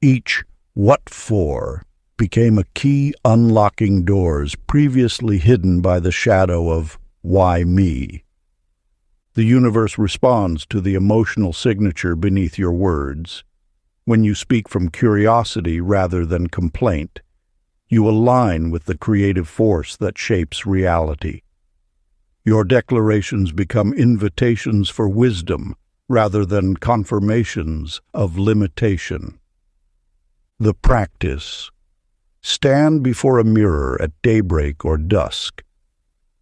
Each "what for" became a key unlocking doors previously hidden by the shadow of "why me?" The universe responds to the emotional signature beneath your words. When you speak from curiosity rather than complaint, you align with the creative force that shapes reality. Your declarations become invitations for wisdom rather than confirmations of limitation. The practice. Stand before a mirror at daybreak or dusk.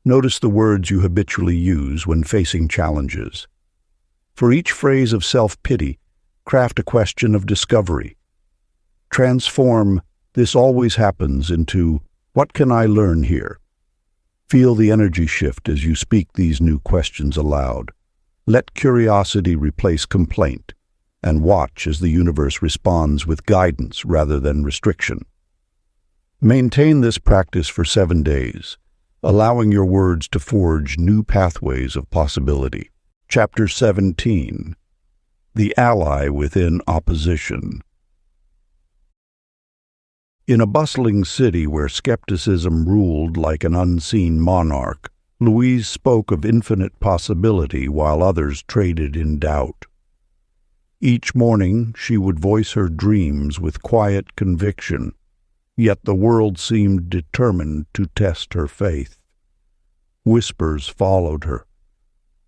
Notice the words you habitually use when facing challenges. For each phrase of self-pity, craft a question of discovery. Transform "this always happens" into "what can I learn here?" Feel the energy shift as you speak these new questions aloud. Let curiosity replace complaint, and watch as the universe responds with guidance rather than restriction. Maintain this practice for 7 days, allowing your words to forge new pathways of possibility. Chapter 17. The Ally Within Opposition. In a bustling city where skepticism ruled like an unseen monarch, Louise spoke of infinite possibility while others traded in doubt. Each morning she would voice her dreams with quiet conviction, yet the world seemed determined to test her faith. Whispers followed her.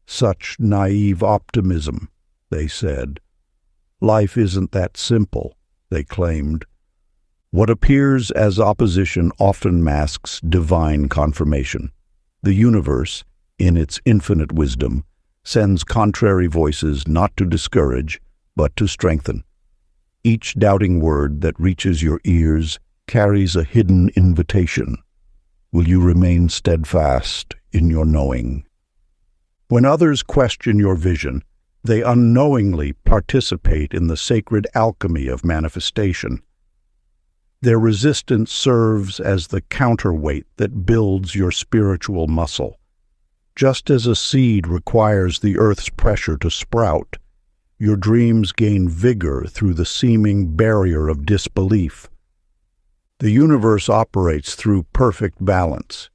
"Such naive optimism," they said. "Life isn't that simple," they claimed. What appears as opposition often masks divine confirmation. The universe, in its infinite wisdom, sends contrary voices not to discourage, but to strengthen. Each doubting word that reaches your ears carries a hidden invitation. Will you remain steadfast in your knowing? When others question your vision, they unknowingly participate in the sacred alchemy of manifestation. Their resistance serves as the counterweight that builds your spiritual muscle. Just as a seed requires the earth's pressure to sprout, your dreams gain vigor through the seeming barrier of disbelief. The universe operates through perfect balance.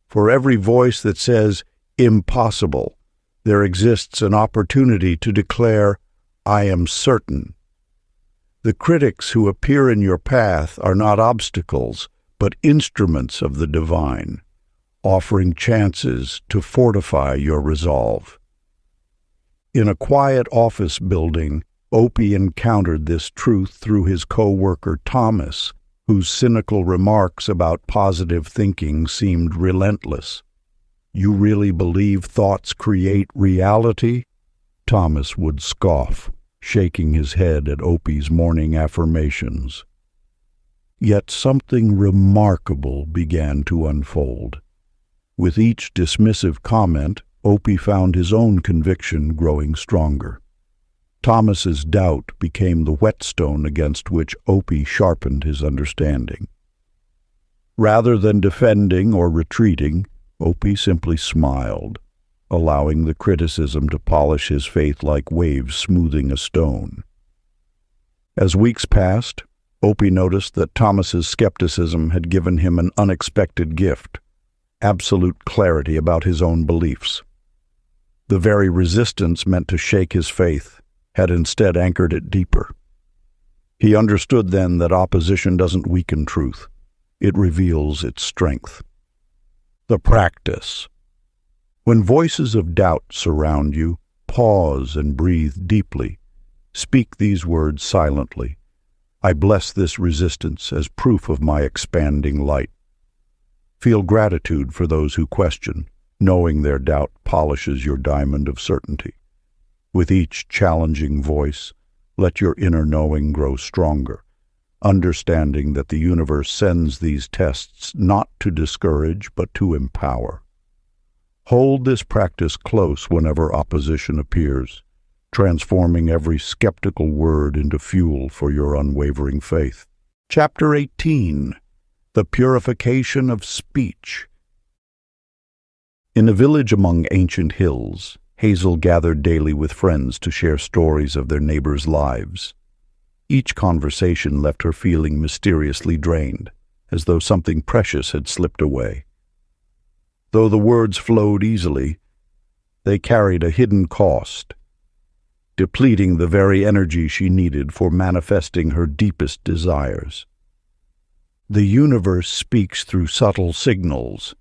For every voice that says "impossible," there exists an opportunity to declare, "I am certain." The critics who appear in your path are not obstacles, but instruments of the divine, offering chances to fortify your resolve. In a quiet office building, Opie encountered this truth through his co-worker Thomas, whose cynical remarks about positive thinking seemed relentless. "You really believe thoughts create reality?" Thomas would scoff, shaking his head at Opie's morning affirmations. Yet something remarkable began to unfold. With each dismissive comment, Opie found his own conviction growing stronger. Thomas's doubt became the whetstone against which Opie sharpened his understanding. Rather than defending or retreating, Opie simply smiled, allowing the criticism to polish his faith like waves smoothing a stone. As weeks passed, Opie noticed that Thomas's skepticism had given him an unexpected gift: absolute clarity about his own beliefs. The very resistance meant to shake his faith had instead anchored it deeper. He understood then that opposition doesn't weaken truth, it reveals its strength. The practice. When voices of doubt surround you, pause and breathe deeply. Speak these words silently. "I bless this resistance as proof of my expanding light." Feel gratitude for those who question, knowing their doubt polishes your diamond of certainty. With each challenging voice, let your inner knowing grow stronger, understanding that the universe sends these tests not to discourage but to empower. Hold this practice close whenever opposition appears, transforming every skeptical word into fuel for your unwavering faith. Chapter 18. The Purification of Speech. In a village among ancient hills, Hazel gathered daily with friends to share stories of their neighbors' lives. Each conversation left her feeling mysteriously drained, as though something precious had slipped away. Though the words flowed easily, they carried a hidden cost, depleting the very energy she needed for manifesting her deepest desires. The universe speaks through subtle signals.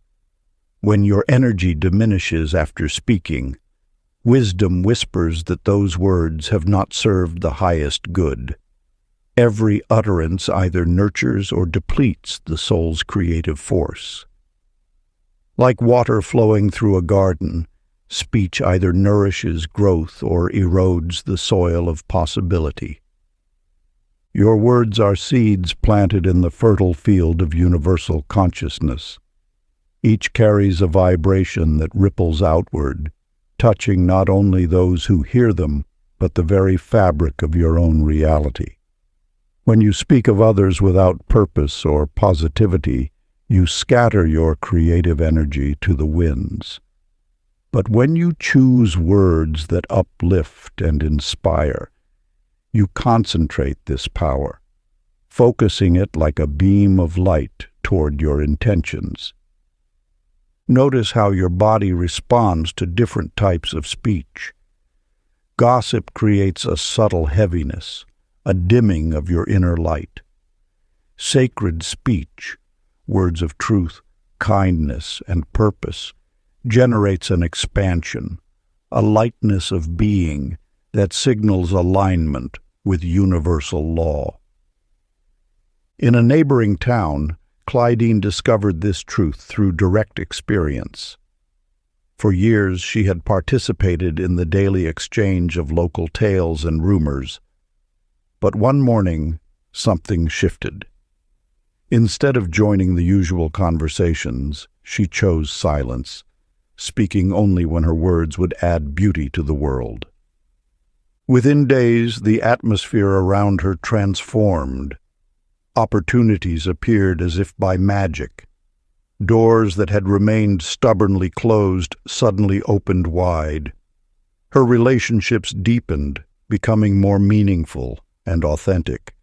When your energy diminishes after speaking, wisdom whispers that those words have not served the highest good. Every utterance either nurtures or depletes the soul's creative force. Like water flowing through a garden, speech either nourishes growth or erodes the soil of possibility. Your words are seeds planted in the fertile field of universal consciousness. Each carries a vibration that ripples outward, touching not only those who hear them, but the very fabric of your own reality. When you speak of others without purpose or positivity, you scatter your creative energy to the winds. But when you choose words that uplift and inspire, you concentrate this power, focusing it like a beam of light toward your intentions. Notice how your body responds to different types of speech. Gossip creates a subtle heaviness, a dimming of your inner light. Sacred speech, words of truth, kindness, and purpose, generates an expansion, a lightness of being that signals alignment with universal law. In a neighboring town, Clydene discovered this truth through direct experience. For years she had participated in the daily exchange of local tales and rumors. But one morning, something shifted. Instead of joining the usual conversations, she chose silence, speaking only when her words would add beauty to the world. Within days, the atmosphere around her transformed. Opportunities appeared as if by magic. Doors that had remained stubbornly closed suddenly opened wide. Her relationships deepened, becoming more meaningful and authentic.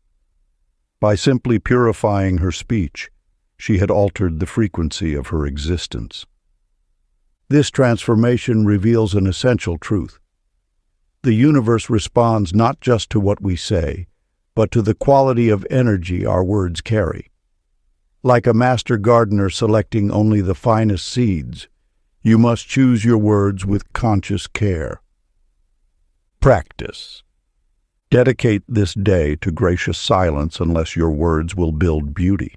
By simply purifying her speech, she had altered the frequency of her existence. This transformation reveals an essential truth. The universe responds not just to what we say, but to the quality of energy our words carry. Like a master gardener selecting only the finest seeds, you must choose your words with conscious care. Practice. Dedicate this day to gracious silence unless your words will build beauty.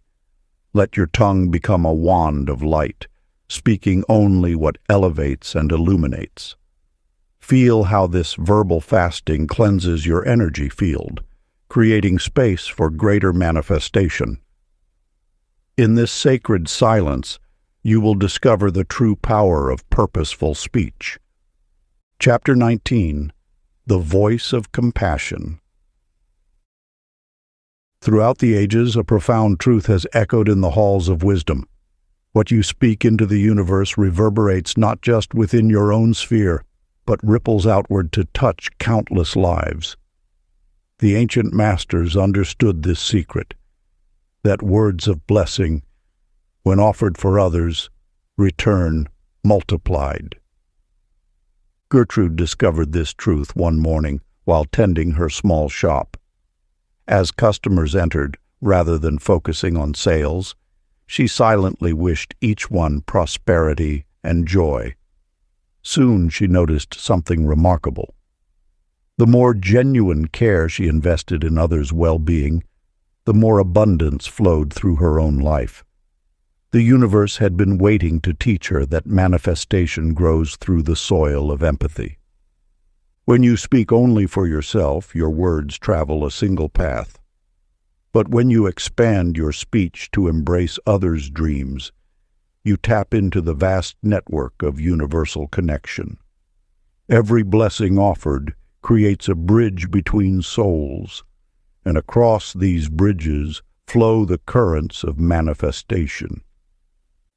Let your tongue become a wand of light, speaking only what elevates and illuminates. Feel how this verbal fasting cleanses your energy field, creating space for greater manifestation. In this sacred silence, you will discover the true power of purposeful speech. Chapter 19. The Voice of Compassion. Throughout the ages, a profound truth has echoed in the halls of wisdom. What you speak into the universe reverberates not just within your own sphere, but ripples outward to touch countless lives. The ancient masters understood this secret, that words of blessing, when offered for others, return multiplied. Gertrude discovered this truth one morning while tending her small shop. As customers entered, rather than focusing on sales, she silently wished each one prosperity and joy. Soon she noticed something remarkable. The more genuine care she invested in others' well-being, the more abundance flowed through her own life. The universe had been waiting to teach her that manifestation grows through the soil of empathy. When you speak only for yourself, your words travel a single path. But when you expand your speech to embrace others' dreams, you tap into the vast network of universal connection. Every blessing offered creates a bridge between souls, and across these bridges flow the currents of manifestation.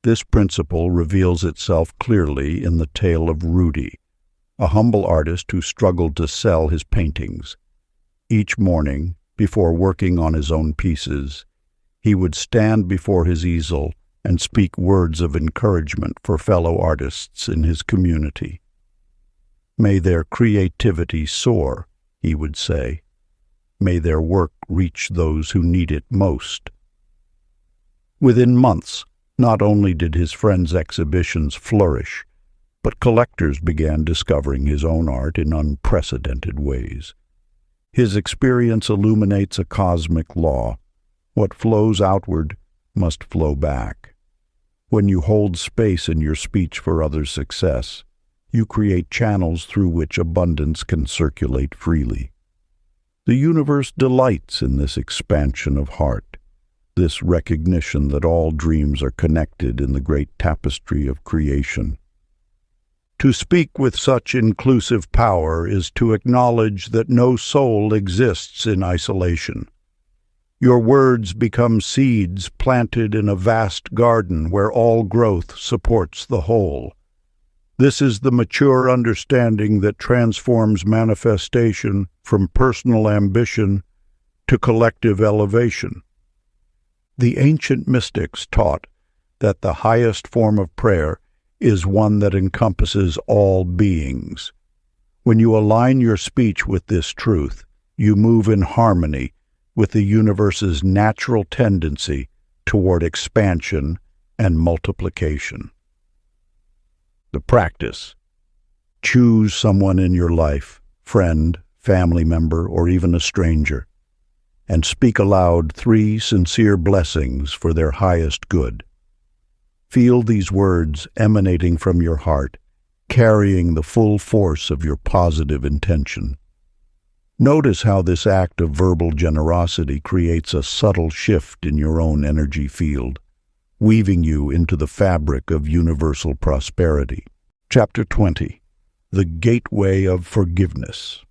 This principle reveals itself clearly in the tale of Rudy, a humble artist who struggled to sell his paintings. Each morning, before working on his own pieces, he would stand before his easel and speak words of encouragement for fellow artists in his community. "May their creativity soar," he would say. "May their work reach those who need it most." Within months, not only did his friends' exhibitions flourish, but collectors began discovering his own art in unprecedented ways. His experience illuminates a cosmic law. What flows outward must flow back. When you hold space in your speech for others' success, you create channels through which abundance can circulate freely. The universe delights in this expansion of heart, this recognition that all dreams are connected in the great tapestry of creation. To speak with such inclusive power is to acknowledge that no soul exists in isolation. Your words become seeds planted in a vast garden where all growth supports the whole. This is the mature understanding that transforms manifestation from personal ambition to collective elevation. The ancient mystics taught that the highest form of prayer is one that encompasses all beings. When you align your speech with this truth, you move in harmony with the universe's natural tendency toward expansion and multiplication. The practice. Choose someone in your life, friend, family member, or even a stranger, and speak aloud 3 sincere blessings for their highest good. Feel these words emanating from your heart, carrying the full force of your positive intention. Notice how this act of verbal generosity creates a subtle shift in your own energy field, weaving you into the fabric of universal prosperity. Chapter 20. The Gateway of Forgiveness.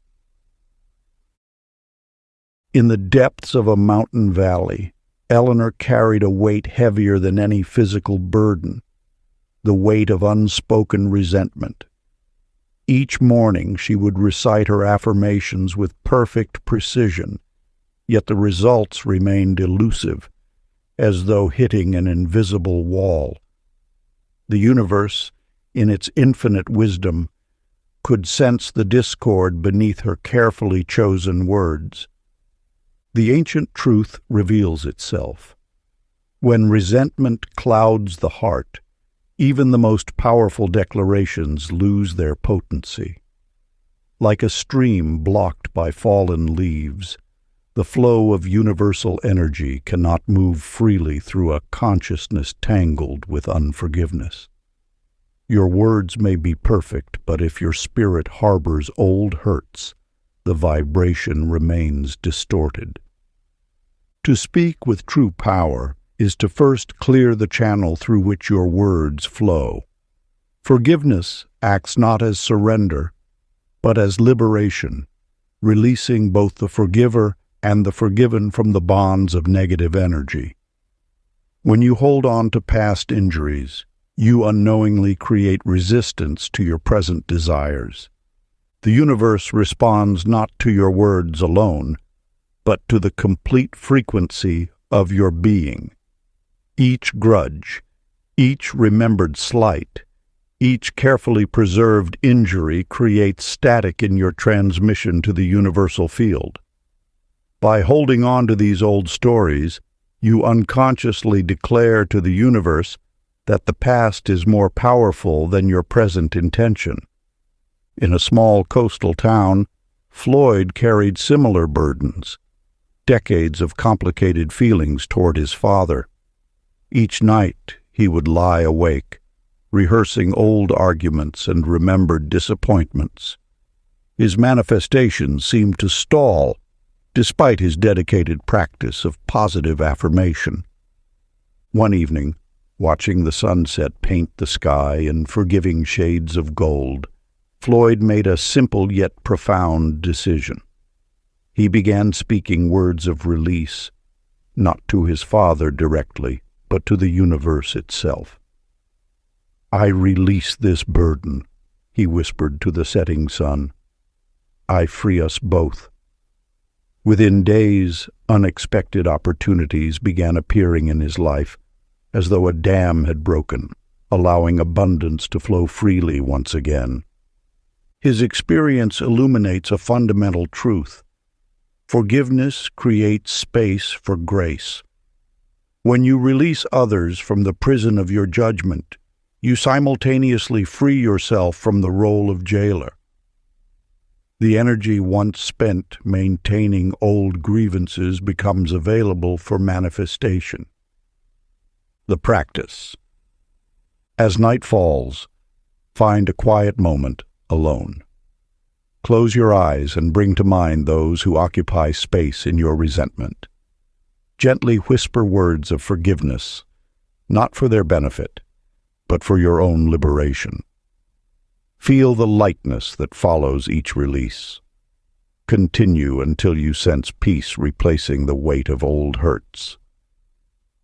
In the depths of a mountain valley, Eleanor carried a weight heavier than any physical burden, the weight of unspoken resentment. Each morning she would recite her affirmations with perfect precision, yet the results remained elusive, as though hitting an invisible wall. The universe, in its infinite wisdom, could sense the discord beneath her carefully chosen words. The ancient truth reveals itself. When resentment clouds the heart, even the most powerful declarations lose their potency. Like a stream blocked by fallen leaves, the flow of universal energy cannot move freely through a consciousness tangled with unforgiveness. Your words may be perfect, but if your spirit harbors old hurts, the vibration remains distorted. To speak with true power is to first clear the channel through which your words flow. Forgiveness acts not as surrender, but as liberation, releasing both the forgiver and the forgiven from the bonds of negative energy. When you hold on to past injuries, you unknowingly create resistance to your present desires. The universe responds not to your words alone, but to the complete frequency of your being. Each grudge, each remembered slight, each carefully preserved injury creates static in your transmission to the universal field. By holding on to these old stories, you unconsciously declare to the universe that the past is more powerful than your present intention. In a small coastal town, Floyd carried similar burdens, decades of complicated feelings toward his father. Each night he would lie awake, rehearsing old arguments and remembered disappointments. His manifestations seemed to stall, despite his dedicated practice of positive affirmation. One evening, watching the sunset paint the sky in forgiving shades of gold, Floyd made a simple yet profound decision. He began speaking words of release, not to his father directly, but to the universe itself. "I release this burden," he whispered to the setting sun. "I free us both." Within days, unexpected opportunities began appearing in his life, as though a dam had broken, allowing abundance to flow freely once again. His experience illuminates a fundamental truth. Forgiveness creates space for grace. When you release others from the prison of your judgment, you simultaneously free yourself from the role of jailer. The energy once spent maintaining old grievances becomes available for manifestation. The practice. As night falls, find a quiet moment alone. Close your eyes and bring to mind those who occupy space in your resentment. Gently whisper words of forgiveness, not for their benefit, but for your own liberation. Feel the lightness that follows each release. Continue until you sense peace replacing the weight of old hurts.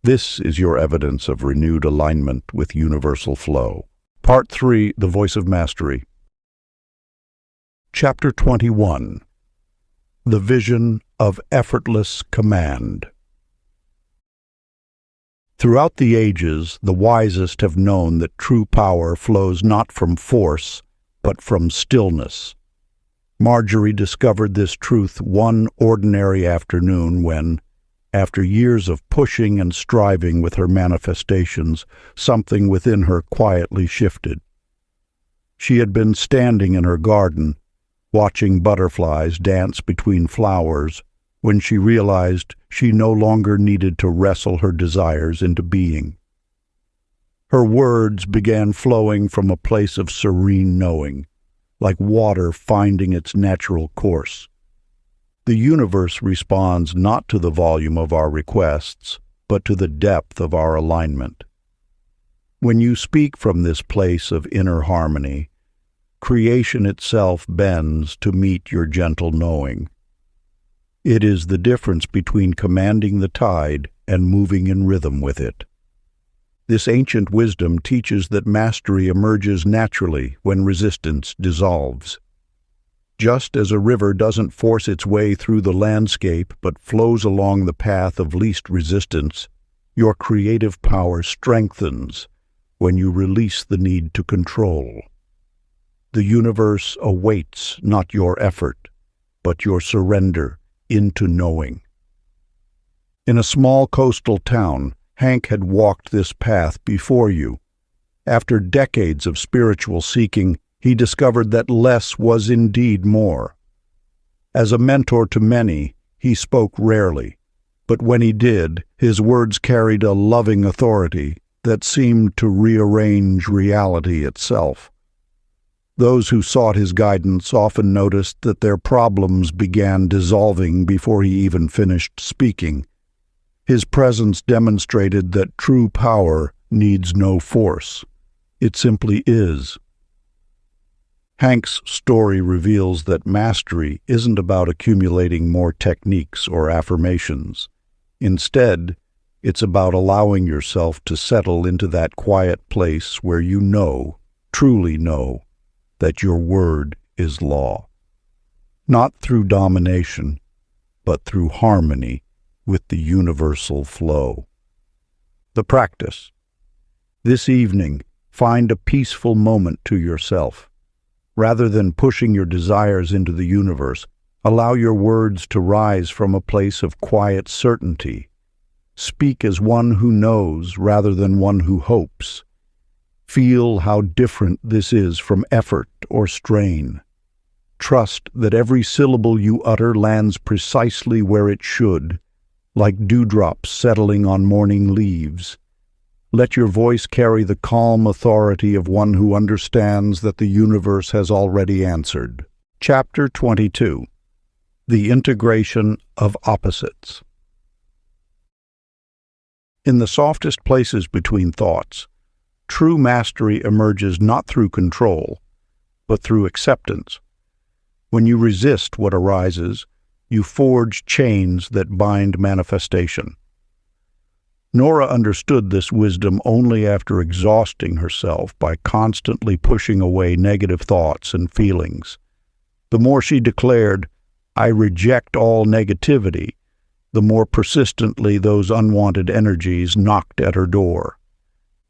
This is your evidence of renewed alignment with universal flow. Part 3, The Voice of Mastery. Chapter 21. The Vision of Effortless Command. Throughout the ages, the wisest have known that true power flows not from force, but from stillness. Marjorie discovered this truth one ordinary afternoon when, after years of pushing and striving with her manifestations, something within her quietly shifted. She had been standing in her garden, watching butterflies dance between flowers, when she realized she no longer needed to wrestle her desires into being. Her words began flowing from a place of serene knowing, like water finding its natural course. The universe responds not to the volume of our requests, but to the depth of our alignment. When you speak from this place of inner harmony, creation itself bends to meet your gentle knowing. It is the difference between commanding the tide and moving in rhythm with it. This ancient wisdom teaches that mastery emerges naturally when resistance dissolves. Just as a river doesn't force its way through the landscape but flows along the path of least resistance, your creative power strengthens when you release the need to control. The universe awaits not your effort, but your surrender into knowing. In a small coastal town, Hank had walked this path before you. After decades of spiritual seeking, he discovered that less was indeed more. As a mentor to many, he spoke rarely, but when he did, his words carried a loving authority that seemed to rearrange reality itself. Those who sought his guidance often noticed that their problems began dissolving before he even finished speaking. His presence demonstrated that true power needs no force. It simply is. Hank's story reveals that mastery isn't about accumulating more techniques or affirmations. Instead, it's about allowing yourself to settle into that quiet place where you know, truly know, that your word is law. Not through domination, but through harmony with the universal flow. The practice. This evening, find a peaceful moment to yourself. Rather than pushing your desires into the universe, allow your words to rise from a place of quiet certainty. Speak as one who knows rather than one who hopes. Feel how different this is from effort or strain. Trust that every syllable you utter lands precisely where it should, like dewdrops settling on morning leaves. Let your voice carry the calm authority of one who understands that the universe has already answered. Chapter 22. The Integration of Opposites. In the softest places between thoughts, true mastery emerges not through control, but through acceptance. When you resist what arises, you forge chains that bind manifestation. Nora understood this wisdom only after exhausting herself by constantly pushing away negative thoughts and feelings. The more she declared, "I reject all negativity," the more persistently those unwanted energies knocked at her door.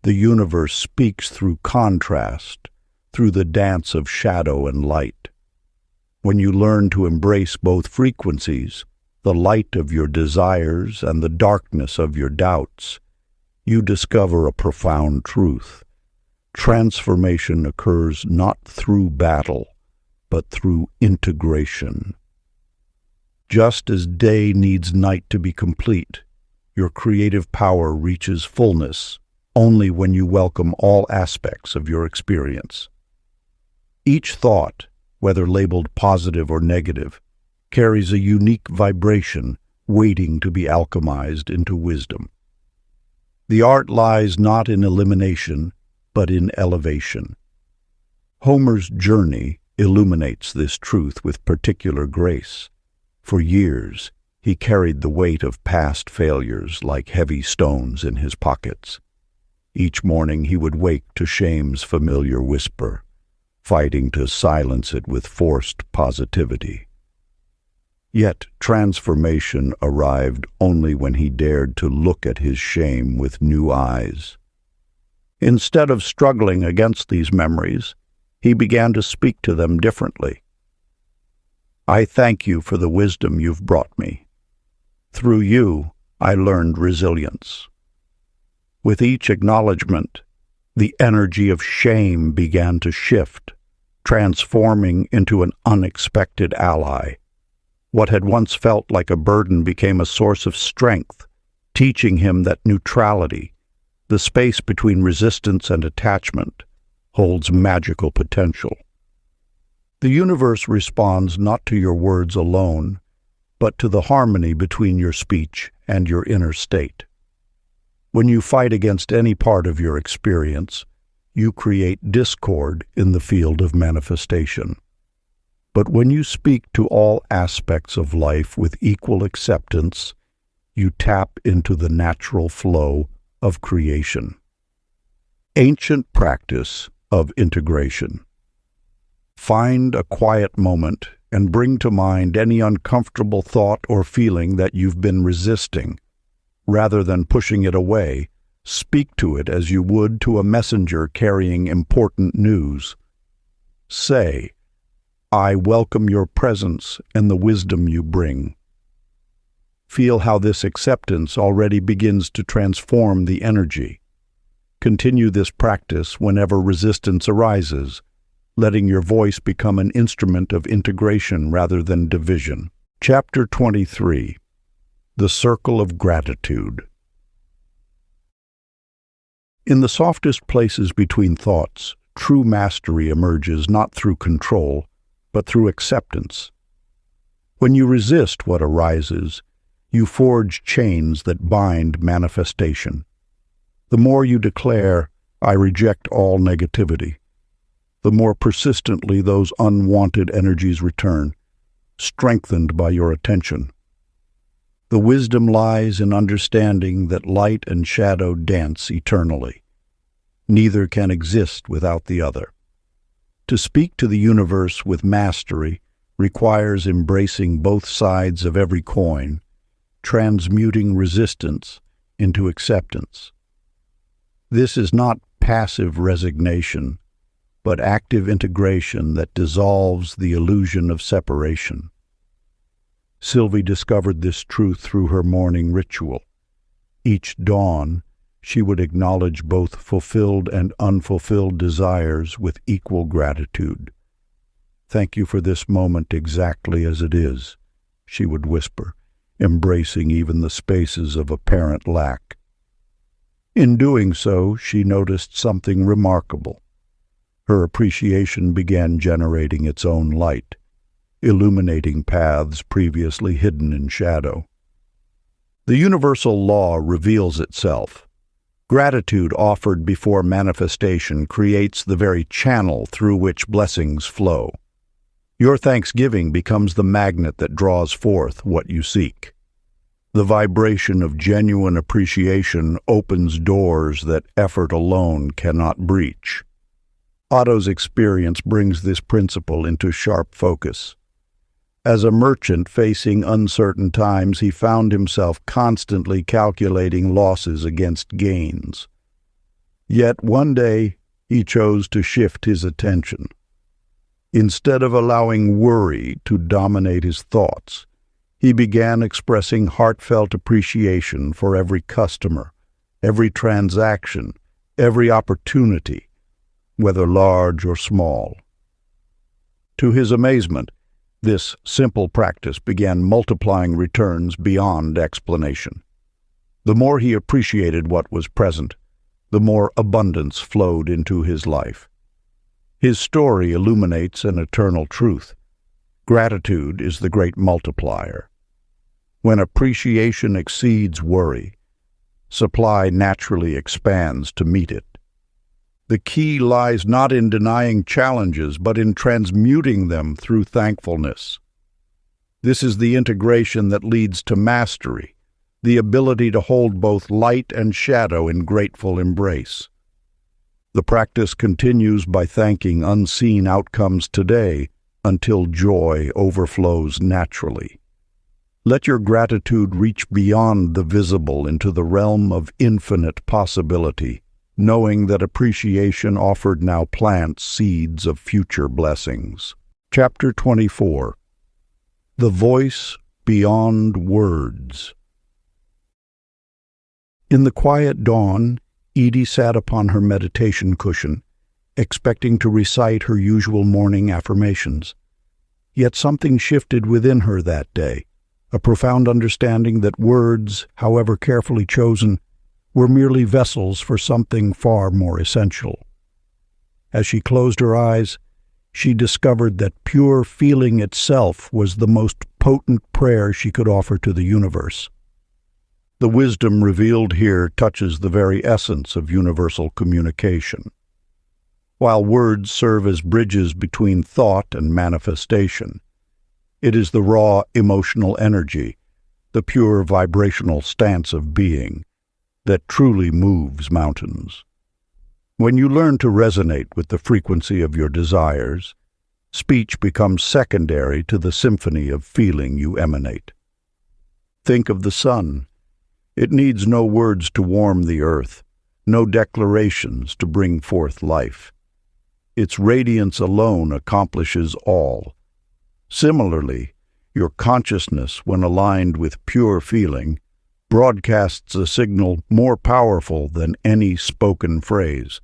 The universe speaks through contrast, through the dance of shadow and light. When you learn to embrace both frequencies, the light of your desires and the darkness of your doubts, you discover a profound truth. Transformation occurs not through battle, but through integration. Just as day needs night to be complete, your creative power reaches fullness only when you welcome all aspects of your experience. Each thought, whether labeled positive or negative, carries a unique vibration waiting to be alchemized into wisdom. The art lies not in elimination, but in elevation. Homer's journey illuminates this truth with particular grace. For years, he carried the weight of past failures like heavy stones in his pockets. Each morning he would wake to shame's familiar whisper, fighting to silence it with forced positivity. Yet transformation arrived only when he dared to look at his shame with new eyes. Instead of struggling against these memories, he began to speak to them differently. "I thank you for the wisdom you've brought me. Through you, I learned resilience." With each acknowledgement, the energy of shame began to shift, transforming into an unexpected ally. What had once felt like a burden became a source of strength, teaching him that neutrality, the space between resistance and attachment, holds magical potential. The universe responds not to your words alone, but to the harmony between your speech and your inner state. When you fight against any part of your experience, you create discord in the field of manifestation. But when you speak to all aspects of life with equal acceptance, you tap into the natural flow of creation. Ancient practice of integration. Find a quiet moment and bring to mind any uncomfortable thought or feeling that you've been resisting. Rather than pushing it away, speak to it as you would to a messenger carrying important news. Say, "I welcome your presence and the wisdom you bring." Feel how this acceptance already begins to transform the energy. Continue this practice whenever resistance arises, letting your voice become an instrument of integration rather than division. Chapter 23. The Circle of Gratitude. In the softest places between thoughts, true mastery emerges not through control, but through acceptance. When you resist what arises, you forge chains that bind manifestation. The more you declare, "I reject all negativity," the more persistently those unwanted energies return, strengthened by your attention. The wisdom lies in understanding that light and shadow dance eternally. Neither can exist without the other. To speak to the universe with mastery requires embracing both sides of every coin, transmuting resistance into acceptance. This is not passive resignation, but active integration that dissolves the illusion of separation. Sylvie discovered this truth through her morning ritual. Each dawn, she would acknowledge both fulfilled and unfulfilled desires with equal gratitude. "Thank you for this moment exactly as it is," she would whisper, embracing even the spaces of apparent lack. In doing so, she noticed something remarkable. Her appreciation began generating its own light, illuminating paths previously hidden in shadow. The universal law reveals itself. Gratitude offered before manifestation creates the very channel through which blessings flow. Your thanksgiving becomes the magnet that draws forth what you seek. The vibration of genuine appreciation opens doors that effort alone cannot breach. Otto's experience brings this principle into sharp focus. As a merchant facing uncertain times, he found himself constantly calculating losses against gains. Yet one day he chose to shift his attention. Instead of allowing worry to dominate his thoughts, he began expressing heartfelt appreciation for every customer, every transaction, every opportunity, whether large or small. To his amazement, this simple practice began multiplying returns beyond explanation. The more he appreciated what was present, the more abundance flowed into his life. His story illuminates an eternal truth. Gratitude is the great multiplier. When appreciation exceeds worry, supply naturally expands to meet it. The key lies not in denying challenges, but in transmuting them through thankfulness. This is the integration that leads to mastery, the ability to hold both light and shadow in grateful embrace. The practice continues by thanking unseen outcomes today until joy overflows naturally. Let your gratitude reach beyond the visible into the realm of infinite possibility, knowing that appreciation offered now plants seeds of future blessings. Chapter 24. The Voice Beyond Words. In the quiet dawn, Edie sat upon her meditation cushion, expecting to recite her usual morning affirmations. Yet something shifted within her that day, a profound understanding that words, however carefully chosen, were merely vessels for something far more essential. As she closed her eyes, she discovered that pure feeling itself was the most potent prayer she could offer to the universe. The wisdom revealed here touches the very essence of universal communication. While words serve as bridges between thought and manifestation, it is the raw emotional energy, the pure vibrational stance of being, that truly moves mountains. When you learn to resonate with the frequency of your desires, speech becomes secondary to the symphony of feeling you emanate. Think of the sun. It needs no words to warm the earth, no declarations to bring forth life. Its radiance alone accomplishes all. Similarly, your consciousness, when aligned with pure feeling, broadcasts a signal more powerful than any spoken phrase.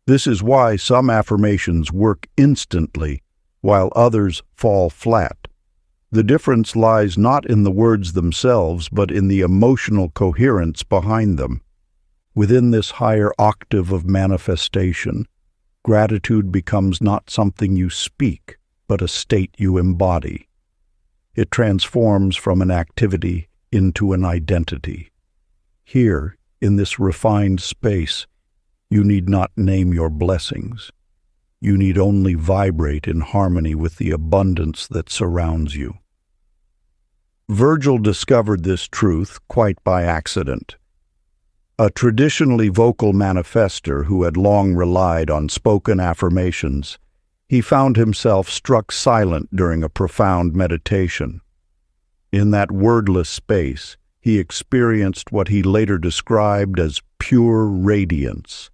This is why some affirmations work instantly, while others fall flat. The difference lies not in the words themselves, but in the emotional coherence behind them. Within this higher octave of manifestation, gratitude becomes not something you speak, but a state you embody. It transforms from an activity into an identity. Here, in this refined space, you need not name your blessings. You need only vibrate in harmony with the abundance that surrounds you. Virgil discovered this truth quite by accident. A traditionally vocal manifester who had long relied on spoken affirmations, he found himself struck silent during a profound meditation. In that wordless space, he experienced what he later described as pure radiance,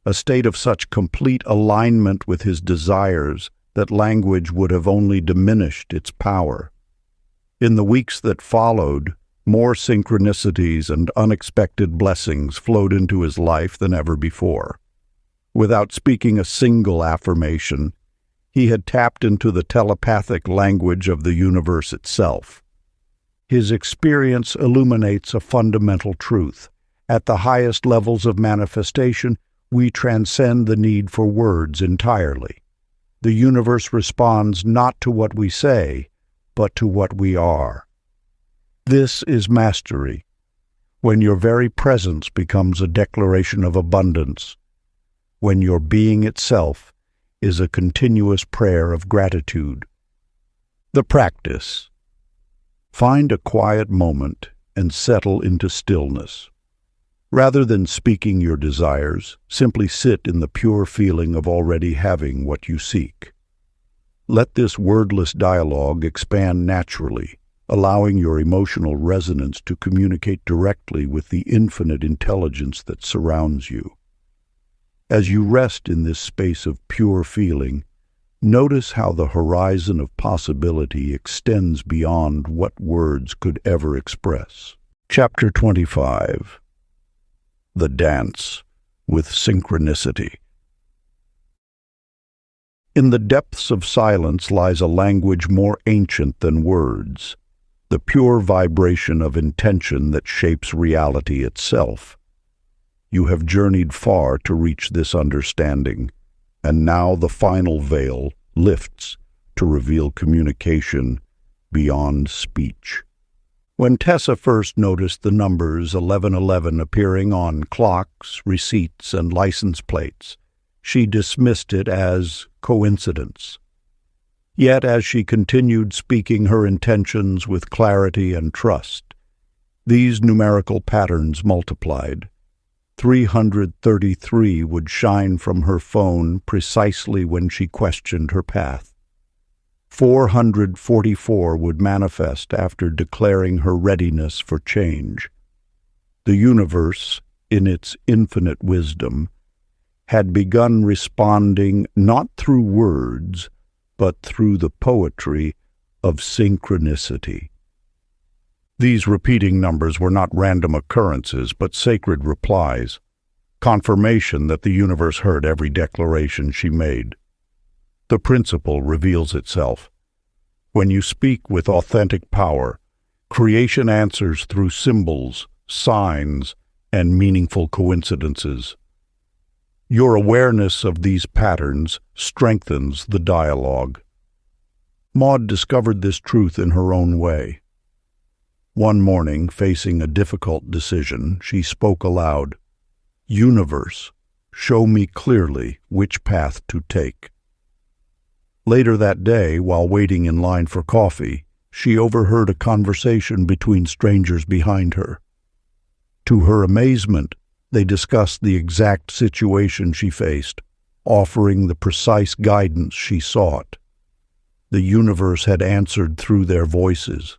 a state of such complete alignment with his desires that language would have only diminished its power. In the weeks that followed, more synchronicities and unexpected blessings flowed into his life than ever before. Without speaking a single affirmation, he had tapped into the telepathic language of the universe itself. His experience illuminates a fundamental truth. At the highest levels of manifestation, we transcend the need for words entirely. The universe responds not to what we say, but to what we are. This is mastery, when your very presence becomes a declaration of abundance, when your being itself is a continuous prayer of gratitude. The practice. Find a quiet moment and settle into stillness. Rather than speaking your desires, simply sit in the pure feeling of already having what you seek. Let this wordless dialogue expand naturally, allowing your emotional resonance to communicate directly with the infinite intelligence that surrounds you. As you rest in this space of pure feeling, notice how the horizon of possibility extends beyond what words could ever express. Chapter 25. The Dance with Synchronicity. In the depths of silence lies a language more ancient than words, the pure vibration of intention that shapes reality itself. You have journeyed far to reach this understanding, and now the final veil lifts to reveal communication beyond speech. When Tessa first noticed the numbers 1111 appearing on clocks, receipts, and license plates, she dismissed it as coincidence. Yet as she continued speaking her intentions with clarity and trust, these numerical patterns multiplied. 333 would shine from her phone precisely when she questioned her path. 444 would manifest after declaring her readiness for change. The universe, in its infinite wisdom, had begun responding not through words, but through the poetry of synchronicity. These repeating numbers were not random occurrences, but sacred replies, confirmation that the universe heard every declaration she made. The principle reveals itself. When you speak with authentic power, creation answers through symbols, signs, and meaningful coincidences. Your awareness of these patterns strengthens the dialogue. Maud discovered this truth in her own way. One morning, facing a difficult decision, she spoke aloud, "Universe, show me clearly which path to take." Later that day, while waiting in line for coffee, she overheard a conversation between strangers behind her. To her amazement, they discussed the exact situation she faced, offering the precise guidance she sought. The universe had answered through their voices,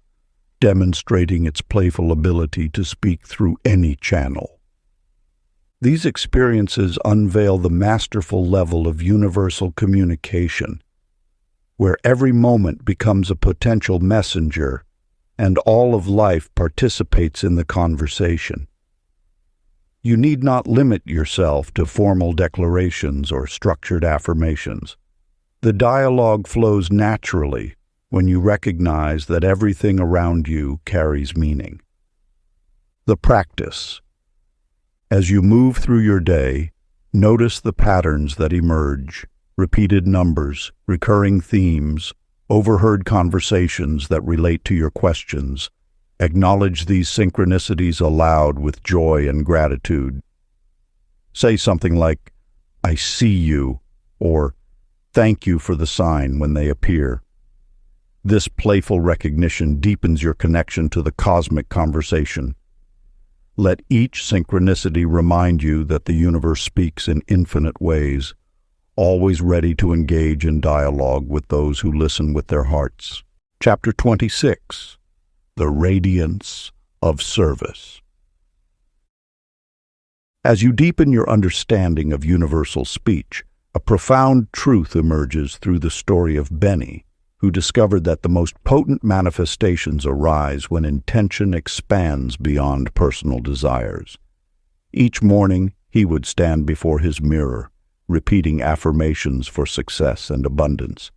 demonstrating its playful ability to speak through any channel. These experiences unveil the masterful level of universal communication, where every moment becomes a potential messenger and all of life participates in the conversation. You need not limit yourself to formal declarations or structured affirmations. The dialogue flows naturally when you recognize that everything around you carries meaning. The practice. As you move through your day, notice the patterns that emerge, repeated numbers, recurring themes, overheard conversations that relate to your questions. Acknowledge these synchronicities aloud with joy and gratitude. Say something like, "I see you," or "Thank you for the sign" when they appear. This playful recognition deepens your connection to the cosmic conversation. Let each synchronicity remind you that the universe speaks in infinite ways, always ready to engage in dialogue with those who listen with their hearts. Chapter 26. The Radiance of Service. As you deepen your understanding of universal speech, a profound truth emerges through the story of Benny, who discovered that the most potent manifestations arise when intention expands beyond personal desires. Each morning, he would stand before his mirror, repeating affirmations for success and abundance.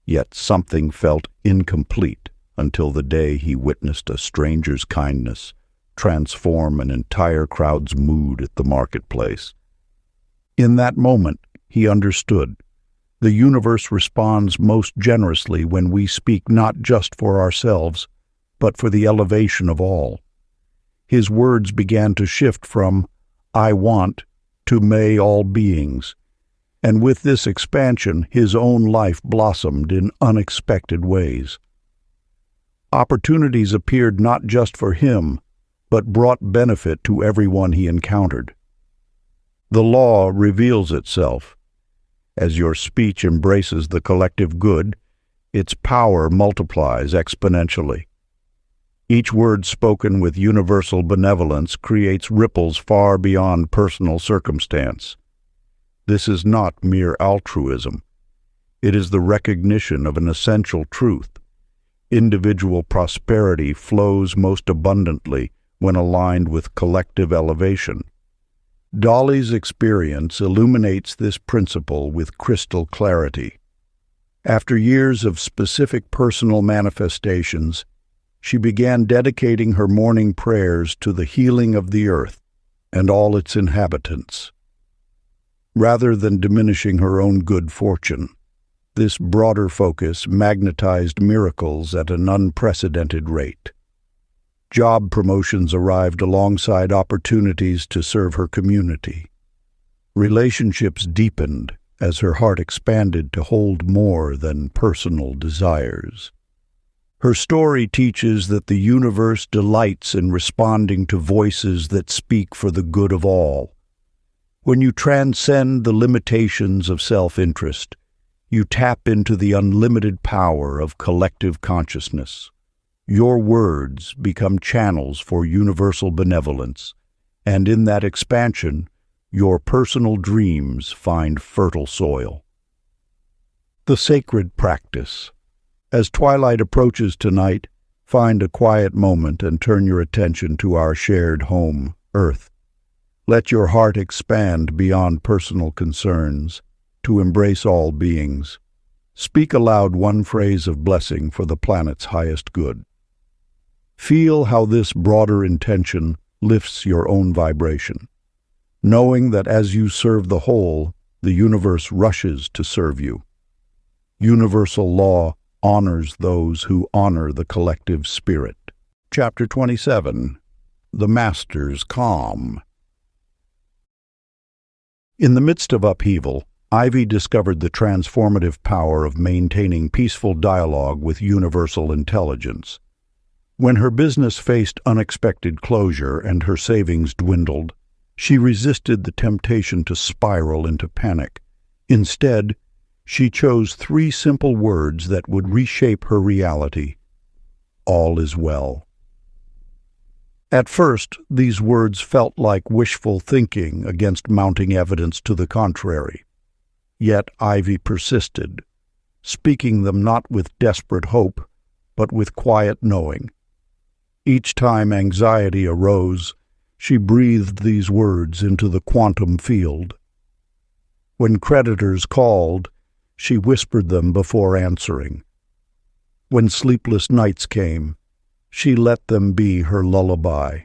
Yet something felt incomplete until the day he witnessed a stranger's kindness transform an entire crowd's mood at the marketplace. In that moment, he understood. The universe responds most generously when we speak not just for ourselves, but for the elevation of all. His words began to shift from "I want" to "May all beings," and with this expansion, his own life blossomed in unexpected ways. Opportunities appeared not just for him, but brought benefit to everyone he encountered. The law reveals itself. As your speech embraces the collective good, its power multiplies exponentially. Each word spoken with universal benevolence creates ripples far beyond personal circumstance. This is not mere altruism. It is the recognition of an essential truth. Individual prosperity flows most abundantly when aligned with collective elevation. Dolly's experience illuminates this principle with crystal clarity. After years of specific personal manifestations, she began dedicating her morning prayers to the healing of the earth and all its inhabitants. Rather than diminishing her own good fortune, this broader focus magnetized miracles at an unprecedented rate. Job promotions arrived alongside opportunities to serve her community. Relationships deepened as her heart expanded to hold more than personal desires. Her story teaches that the universe delights in responding to voices that speak for the good of all. When you transcend the limitations of self-interest, you tap into the unlimited power of collective consciousness. Your words become channels for universal benevolence, and in that expansion, your personal dreams find fertile soil. The sacred practice. As twilight approaches tonight, find a quiet moment and turn your attention to our shared home, Earth. Let your heart expand beyond personal concerns to embrace all beings. Speak aloud one phrase of blessing for the planet's highest good. Feel how this broader intention lifts your own vibration, knowing that as you serve the whole, the universe rushes to serve you. Universal law honors those who honor the collective spirit. Chapter 27. The Master's Calm. In the midst of upheaval, Ivy discovered the transformative power of maintaining peaceful dialogue with universal intelligence. When her business faced unexpected closure and her savings dwindled, she resisted the temptation to spiral into panic. Instead, she chose 3 simple words that would reshape her reality. All is well. At first, these words felt like wishful thinking against mounting evidence to the contrary. Yet Ivy persisted, speaking them not with desperate hope, but with quiet knowing. Each time anxiety arose, She breathed these words into the quantum field. When creditors called, she whispered them before answering. When sleepless nights came, she let them be her lullaby.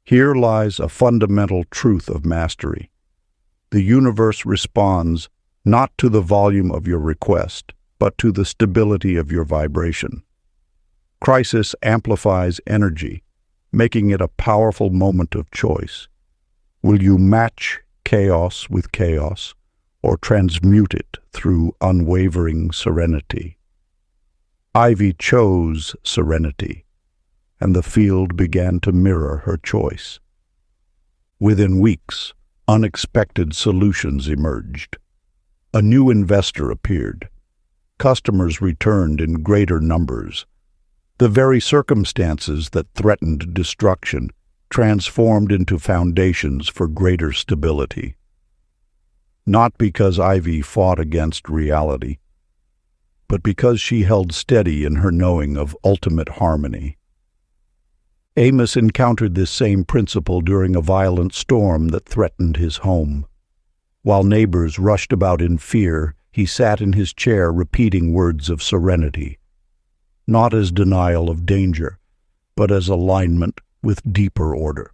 Here lies a fundamental truth of mastery. The universe responds not to the volume of your request, but to the stability of your vibration. Crisis amplifies energy, making it a powerful moment of choice. Will you match chaos with chaos, or transmute it through unwavering serenity? Ivy chose serenity, and the field began to mirror her choice. Within weeks, unexpected solutions emerged. A new investor appeared. Customers returned in greater numbers. The very circumstances that threatened destruction transformed into foundations for greater stability. Not because Ivy fought against reality, but because she held steady in her knowing of ultimate harmony. Amos encountered this same principle during a violent storm that threatened his home. While neighbors rushed about in fear, he sat in his chair repeating words of serenity, not as denial of danger, but as alignment with deeper order.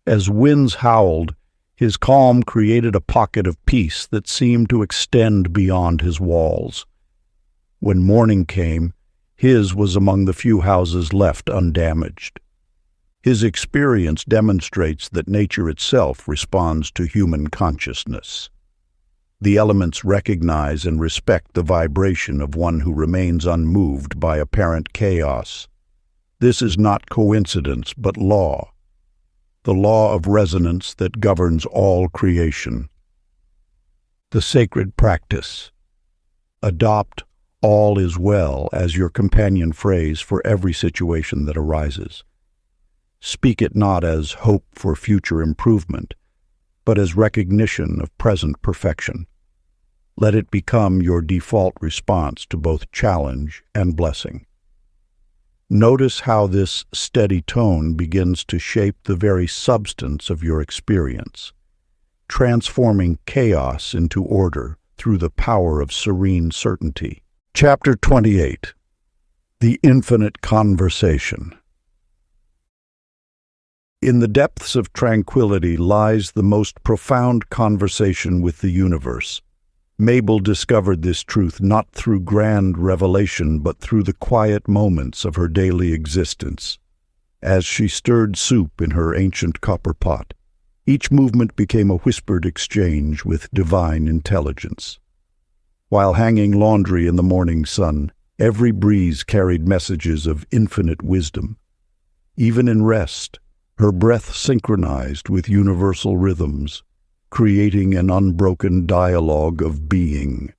As winds howled, his calm created a pocket of peace that seemed to extend beyond his walls. When morning came, his was among the few houses left undamaged. His experience demonstrates that nature itself responds to human consciousness. The elements recognize and respect the vibration of one who remains unmoved by apparent chaos. This is not coincidence, but law, the law of resonance that governs all creation. The sacred practice. Adopt "all is well" as your companion phrase for every situation that arises. Speak it not as hope for future improvement, but as recognition of present perfection. Let it become your default response to both challenge and blessing. Notice how this steady tone begins to shape the very substance of your experience, transforming chaos into order through the power of serene certainty. Chapter 28. The Infinite Conversation. In the depths of tranquility lies the most profound conversation with the universe. Mabel discovered this truth not through grand revelation, but through the quiet moments of her daily existence. As she stirred soup in her ancient copper pot, each movement became a whispered exchange with divine intelligence. While hanging laundry in the morning sun, every breeze carried messages of infinite wisdom. Even in rest, her breath synchronized with universal rhythms, creating an unbroken dialogue of being.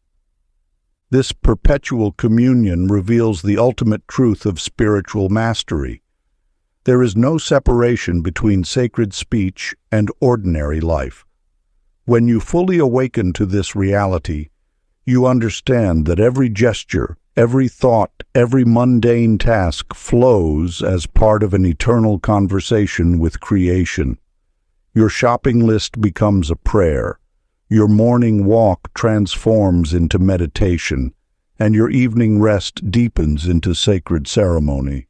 This perpetual communion reveals the ultimate truth of spiritual mastery. There is no separation between sacred speech and ordinary life. When you fully awaken to this reality, you understand that every gesture, every thought, every mundane task flows as part of an eternal conversation with creation. Your shopping list becomes a prayer, your morning walk transforms into meditation, and your evening rest deepens into sacred ceremony.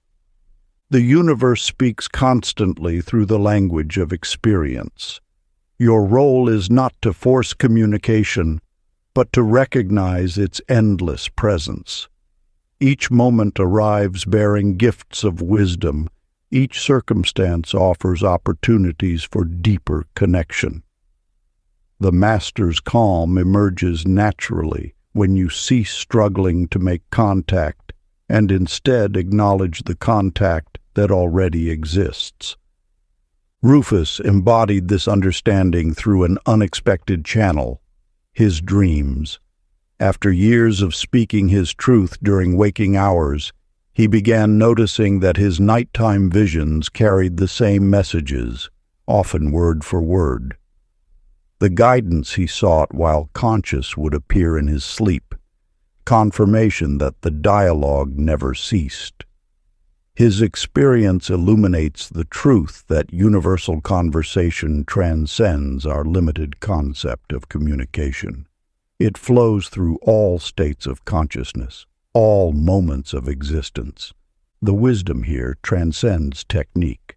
The universe speaks constantly through the language of experience. Your role is not to force communication, but to recognize its endless presence. Each moment arrives bearing gifts of wisdom. Each circumstance offers opportunities for deeper connection. The master's calm emerges naturally when you cease struggling to make contact and instead acknowledge the contact that already exists. Rufus embodied this understanding through an unexpected channel, his dreams. After years of speaking his truth during waking hours, he began noticing that his nighttime visions carried the same messages, often word for word. The guidance he sought while conscious would appear in his sleep, confirmation that the dialogue never ceased. His experience illuminates the truth that universal conversation transcends our limited concept of communication. It flows through all states of consciousness, all moments of existence. The wisdom here transcends technique.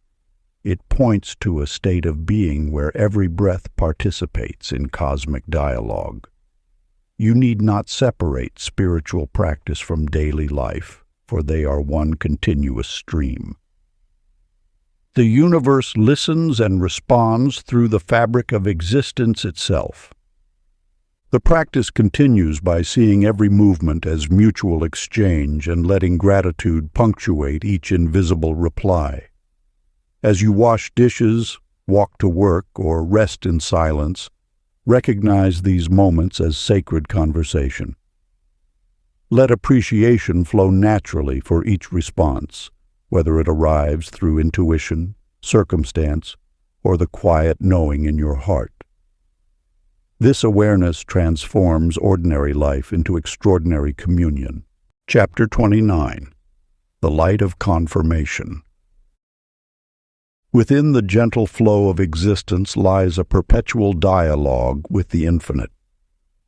It points to a state of being where every breath participates in cosmic dialogue. You need not separate spiritual practice from daily life, for they are one continuous stream. The universe listens and responds through the fabric of existence itself. The practice continues by seeing every movement as mutual exchange and letting gratitude punctuate each invisible reply. As you wash dishes, walk to work, or rest in silence, recognize these moments as sacred conversation. Let appreciation flow naturally for each response, whether it arrives through intuition, circumstance, or the quiet knowing in your heart. This awareness transforms ordinary life into extraordinary communion. Chapter 29. The Light of Confirmation. Within the gentle flow of existence lies a perpetual dialogue with the infinite.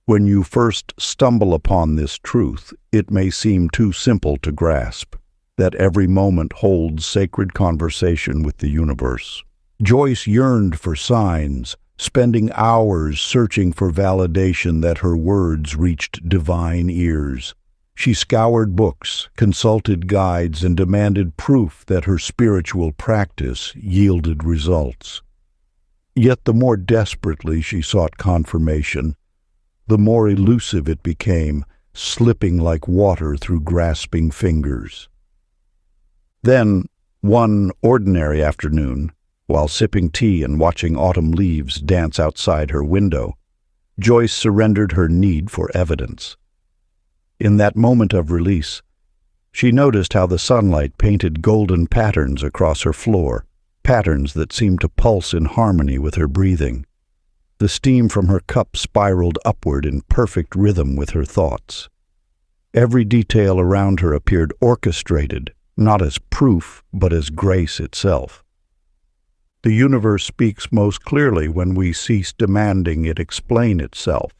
When you first stumble upon this truth, it may seem too simple to grasp, that every moment holds sacred conversation with the universe. Joyce yearned for signs, spending hours searching for validation that her words reached divine ears. She scoured books, consulted guides, and demanded proof that her spiritual practice yielded results. Yet the more desperately she sought confirmation, the more elusive it became, slipping like water through grasping fingers. Then, one ordinary afternoon, while sipping tea and watching autumn leaves dance outside her window, Joyce surrendered her need for evidence. In that moment of release, she noticed how the sunlight painted golden patterns across her floor, patterns that seemed to pulse in harmony with her breathing. The steam from her cup spiraled upward in perfect rhythm with her thoughts. Every detail around her appeared orchestrated, not as proof, but as grace itself. The universe speaks most clearly when we cease demanding it explain itself.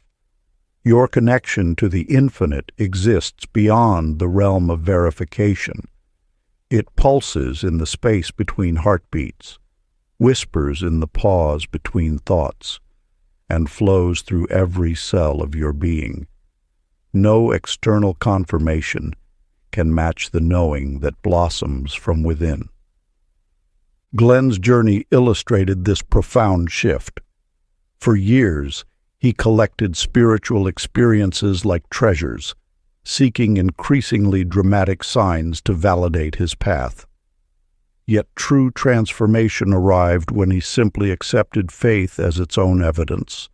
Your connection to the infinite exists beyond the realm of verification. It pulses in the space between heartbeats, whispers in the pause between thoughts, and flows through every cell of your being. No external confirmation can match the knowing that blossoms from within. Glenn's journey illustrated this profound shift. For years, he collected spiritual experiences like treasures, seeking increasingly dramatic signs to validate his path. Yet true transformation arrived when he simply accepted faith as its own evidence.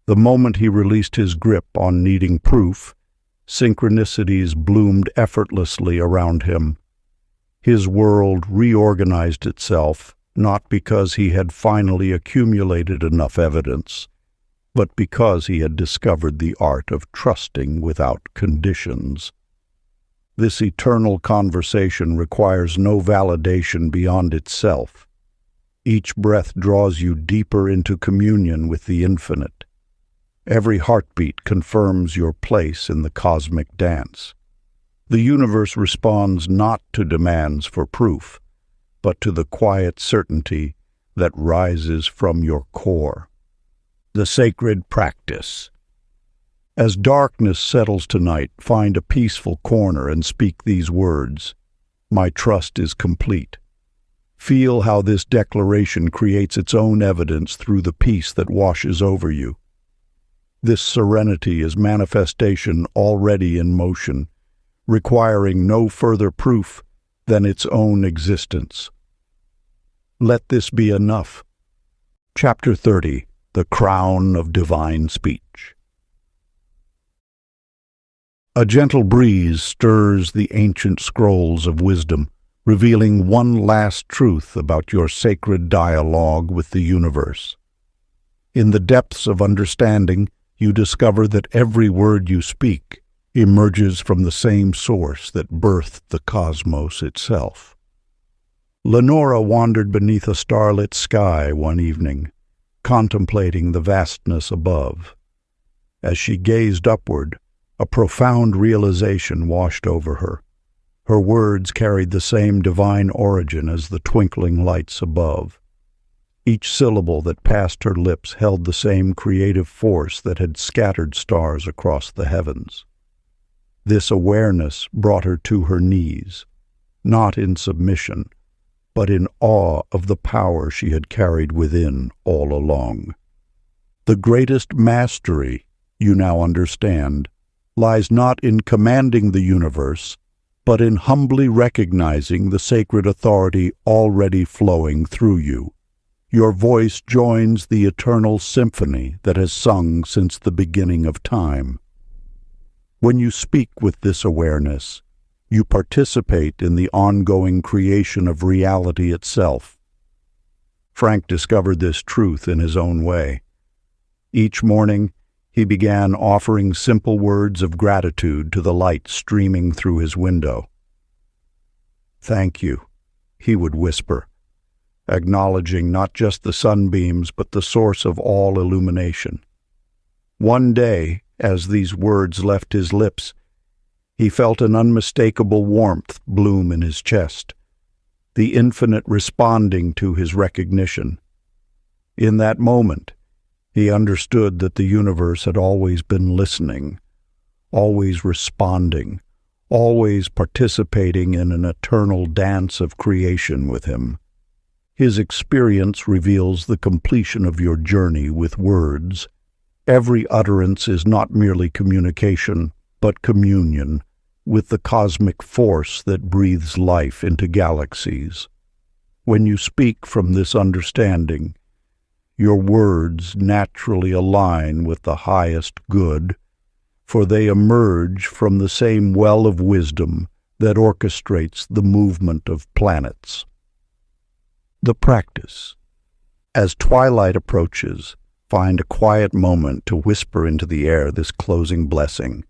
The moment he released his grip on needing proof, synchronicities bloomed effortlessly around him. His world reorganized itself, not because he had finally accumulated enough evidence, but because he had discovered the art of trusting without conditions. This eternal conversation requires no validation beyond itself. Each breath draws you deeper into communion with the infinite. Every heartbeat confirms your place in the cosmic dance. The universe responds not to demands for proof, but to the quiet certainty that rises from your core. The sacred practice. As darkness settles tonight, find a peaceful corner and speak these words. My trust is complete. Feel how this declaration creates its own evidence through the peace that washes over you. This serenity is manifestation already in motion, requiring no further proof than its own existence. Let this be enough. Chapter 30. The Crown of Divine Speech. A gentle breeze stirs the ancient scrolls of wisdom, revealing one last truth about your sacred dialogue with the universe. In the depths of understanding, you discover that every word you speak emerges from the same source that birthed the cosmos itself. Lenora wandered beneath a starlit sky one evening, contemplating the vastness above. As she gazed upward, a profound realization washed over her. Her words carried the same divine origin as the twinkling lights above. Each syllable that passed her lips held the same creative force that had scattered stars across the heavens. This awareness brought her to her knees, not in submission, but in awe of the power she had carried within all along. The greatest mastery, you now understand, lies not in commanding the universe, but in humbly recognizing the sacred authority already flowing through you. Your voice joins the eternal symphony that has sung since the beginning of time. When you speak with this awareness, you participate in the ongoing creation of reality itself. Frank discovered this truth in his own way. Each morning, he began offering simple words of gratitude to the light streaming through his window. "Thank you," he would whisper, acknowledging not just the sunbeams but the source of all illumination. One day, as these words left his lips, he felt an unmistakable warmth bloom in his chest, the infinite responding to his recognition. In that moment, he understood that the universe had always been listening, always responding, always participating in an eternal dance of creation with him. His experience reveals the completion of your journey with words. Every utterance is not merely communication, but communion with the cosmic force that breathes life into galaxies. When you speak from this understanding, your words naturally align with the highest good, for they emerge from the same well of wisdom that orchestrates the movement of planets. The practice. As twilight approaches, find a quiet moment to whisper into the air this closing blessing.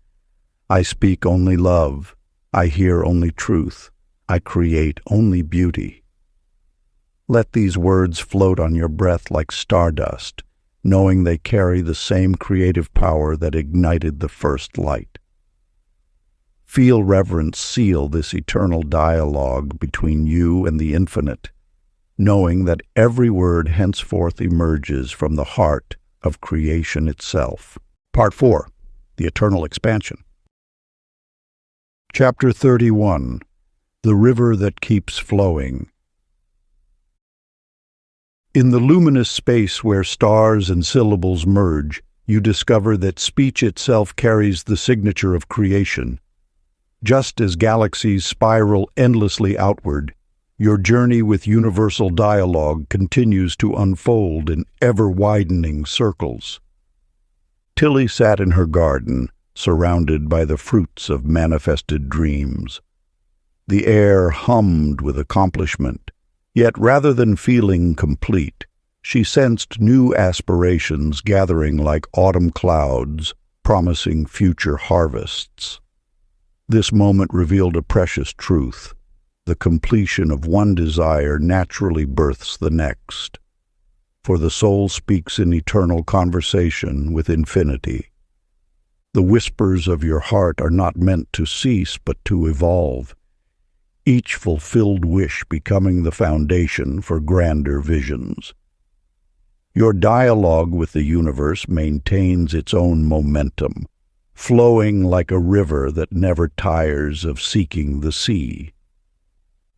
I speak only love. I hear only truth. I create only beauty. Let these words float on your breath like stardust, knowing they carry the same creative power that ignited the first light. Feel reverence seal this eternal dialogue between you and the infinite, knowing that every word henceforth emerges from the heart of creation itself. Part 4. The Eternal Expansion. Chapter 31. The River That Keeps Flowing. In the luminous space where stars and syllables merge, you discover that speech itself carries the signature of creation. Just as galaxies spiral endlessly outward, your journey with universal dialogue continues to unfold in ever-widening circles. Tilly sat in her garden, surrounded by the fruits of manifested dreams. The air hummed with accomplishment, yet rather than feeling complete, she sensed new aspirations gathering like autumn clouds, promising future harvests. This moment revealed a precious truth. The completion of one desire naturally births the next, for the soul speaks in eternal conversation with infinity. The whispers of your heart are not meant to cease but to evolve, each fulfilled wish becoming the foundation for grander visions. Your dialogue with the universe maintains its own momentum, flowing like a river that never tires of seeking the sea.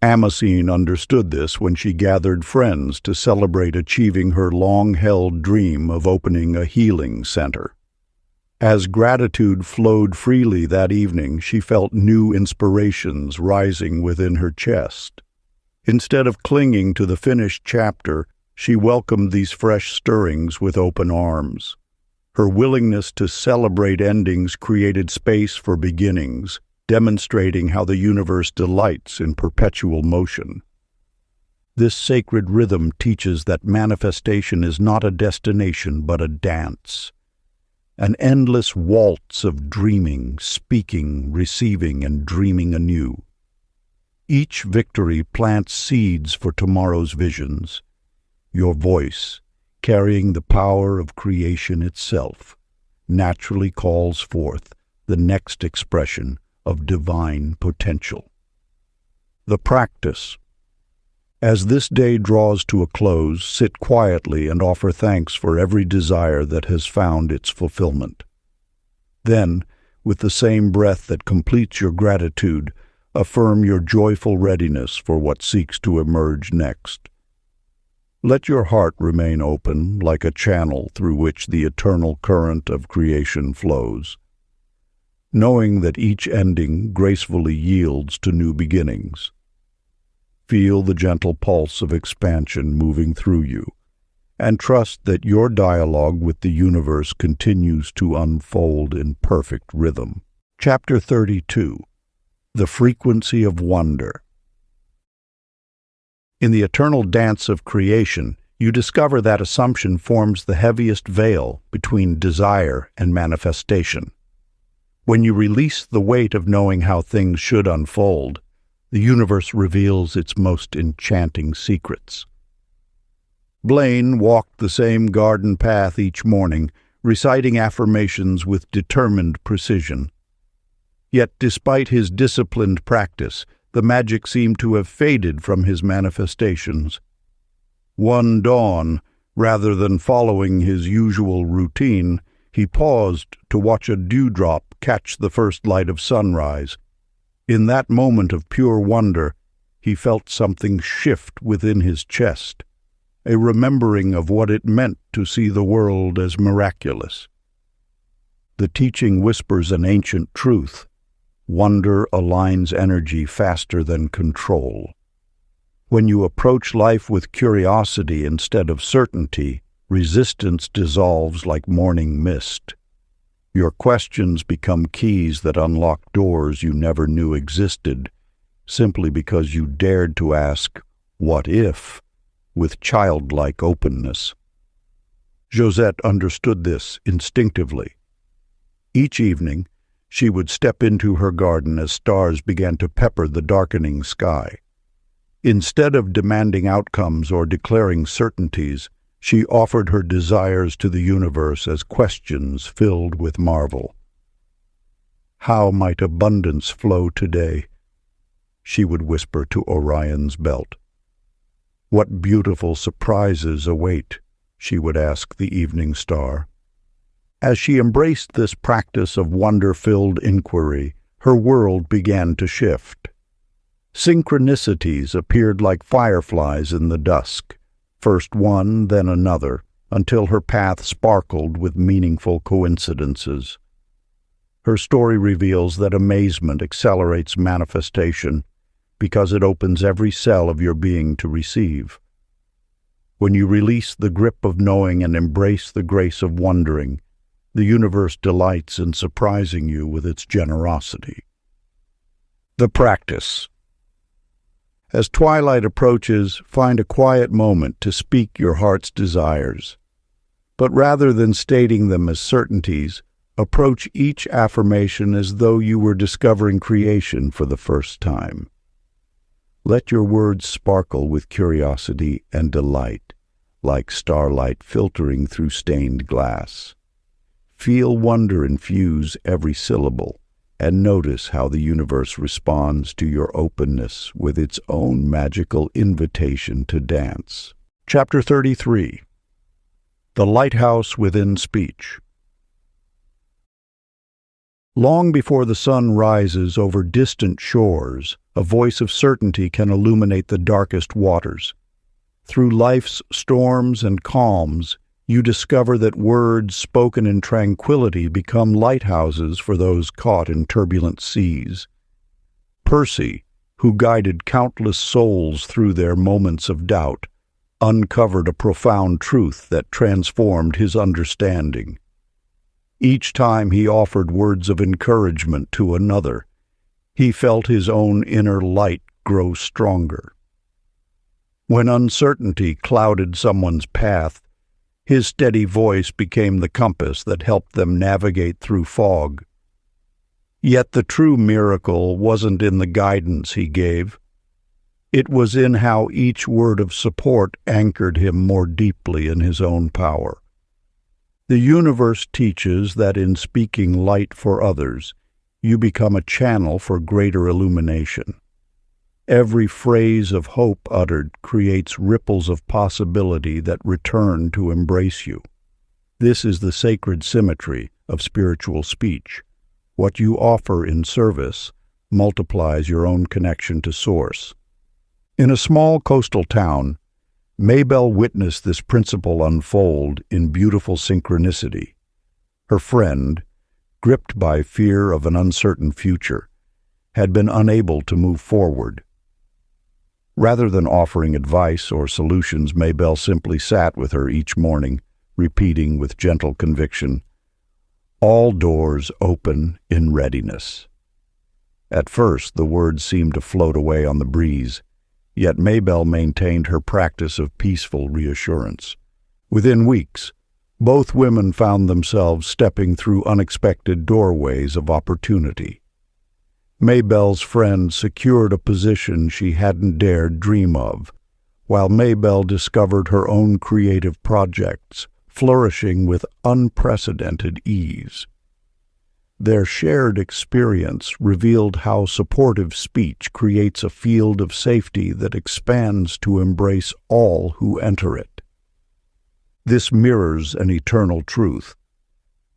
Amasine understood this when she gathered friends to celebrate achieving her long-held dream of opening a healing center. As gratitude flowed freely that evening, she felt new inspirations rising within her chest. Instead of clinging to the finished chapter, she welcomed these fresh stirrings with open arms. Her willingness to celebrate endings created space for beginnings, demonstrating how the universe delights in perpetual motion. This sacred rhythm teaches that manifestation is not a destination but a dance, an endless waltz of dreaming, speaking, receiving, and dreaming anew. Each victory plants seeds for tomorrow's visions. Your voice, carrying the power of creation itself, naturally calls forth the next expression of divine potential. The practice. As this day draws to a close, sit quietly and offer thanks for every desire that has found its fulfillment. Then, with the same breath that completes your gratitude, affirm your joyful readiness for what seeks to emerge next. Let your heart remain open like a channel through which the eternal current of creation flows, knowing that each ending gracefully yields to new beginnings. Feel the gentle pulse of expansion moving through you, and trust that your dialogue with the universe continues to unfold in perfect rhythm. Chapter 32. The Frequency of Wonder. In the eternal dance of creation, you discover that assumption forms the heaviest veil between desire and manifestation. When you release the weight of knowing how things should unfold, the universe reveals its most enchanting secrets. Blaine walked the same garden path each morning, reciting affirmations with determined precision. Yet, despite his disciplined practice, the magic seemed to have faded from his manifestations. One dawn, rather than following his usual routine, he paused to watch a dewdrop catch the first light of sunrise. In that moment of pure wonder, he felt something shift within his chest, a remembering of what it meant to see the world as miraculous. The teaching whispers an ancient truth. Wonder aligns energy faster than control. When you approach life with curiosity instead of certainty, resistance dissolves like morning mist. Your questions become keys that unlock doors you never knew existed, simply because you dared to ask, "What if?" with childlike openness. Josette understood this instinctively. Each evening, she would step into her garden as stars began to pepper the darkening sky. Instead of demanding outcomes or declaring certainties, she offered her desires to the universe as questions filled with marvel. "How might abundance flow today?" she would whisper to Orion's belt. "What beautiful surprises await?" she would ask the evening star. As she embraced this practice of wonder-filled inquiry, her world began to shift. Synchronicities appeared like fireflies in the dusk, first one, then another, until her path sparkled with meaningful coincidences. Her story reveals that amazement accelerates manifestation because it opens every cell of your being to receive. When you release the grip of knowing and embrace the grace of wondering, the universe delights in surprising you with its generosity. The practice. As twilight approaches, find a quiet moment to speak your heart's desires. But rather than stating them as certainties, approach each affirmation as though you were discovering creation for the first time. Let your words sparkle with curiosity and delight, like starlight filtering through stained glass. Feel wonder infuse every syllable, and notice how the universe responds to your openness with its own magical invitation to dance. Chapter 33. The Lighthouse Within Speech. Long before the sun rises over distant shores, a voice of certainty can illuminate the darkest waters. Through life's storms and calms, you discover that words spoken in tranquility become lighthouses for those caught in turbulent seas. Percy, who guided countless souls through their moments of doubt, uncovered a profound truth that transformed his understanding. Each time he offered words of encouragement to another, he felt his own inner light grow stronger. When uncertainty clouded someone's path, his steady voice became the compass that helped them navigate through fog. Yet the true miracle wasn't in the guidance he gave, It was in how each word of support anchored him more deeply in his own power. The universe teaches that in speaking light for others, you become a channel for greater illumination. Every phrase of hope uttered creates ripples of possibility that return to embrace you. This is the sacred symmetry of spiritual speech. What you offer in service multiplies your own connection to Source. In a small coastal town, Maybelle witnessed this principle unfold in beautiful synchronicity. Her friend, gripped by fear of an uncertain future, had been unable to move forward. Rather than offering advice or solutions, Maybelle simply sat with her each morning, repeating with gentle conviction, "All doors open in readiness." At first, the words seemed to float away on the breeze, yet Maybelle maintained her practice of peaceful reassurance. Within weeks, both women found themselves stepping through unexpected doorways of opportunity. Maybelle's friend secured a position she hadn't dared dream of, while Maybelle discovered her own creative projects flourishing with unprecedented ease. Their shared experience revealed how supportive speech creates a field of safety that expands to embrace all who enter it. This mirrors an eternal truth.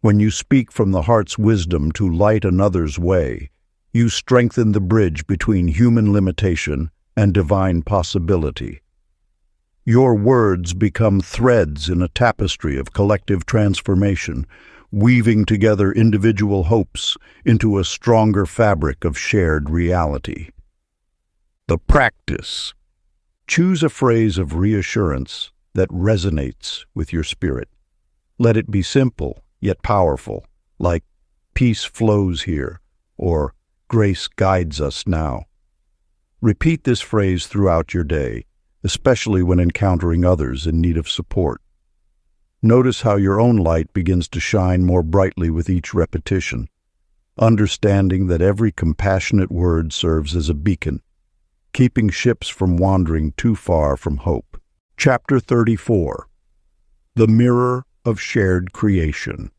When you speak from the heart's wisdom to light another's way, you strengthen the bridge between human limitation and divine possibility. Your words become threads in a tapestry of collective transformation, weaving together individual hopes into a stronger fabric of shared reality. The practice. Choose a phrase of reassurance that resonates with your spirit. Let it be simple yet powerful, like "Peace flows here," or "Grace guides us now." Repeat this phrase throughout your day, especially when encountering others in need of support. Notice how your own light begins to shine more brightly with each repetition, understanding that every compassionate word serves as a beacon, keeping ships from wandering too far from hope. Chapter 34. The Mirror of Shared Creation.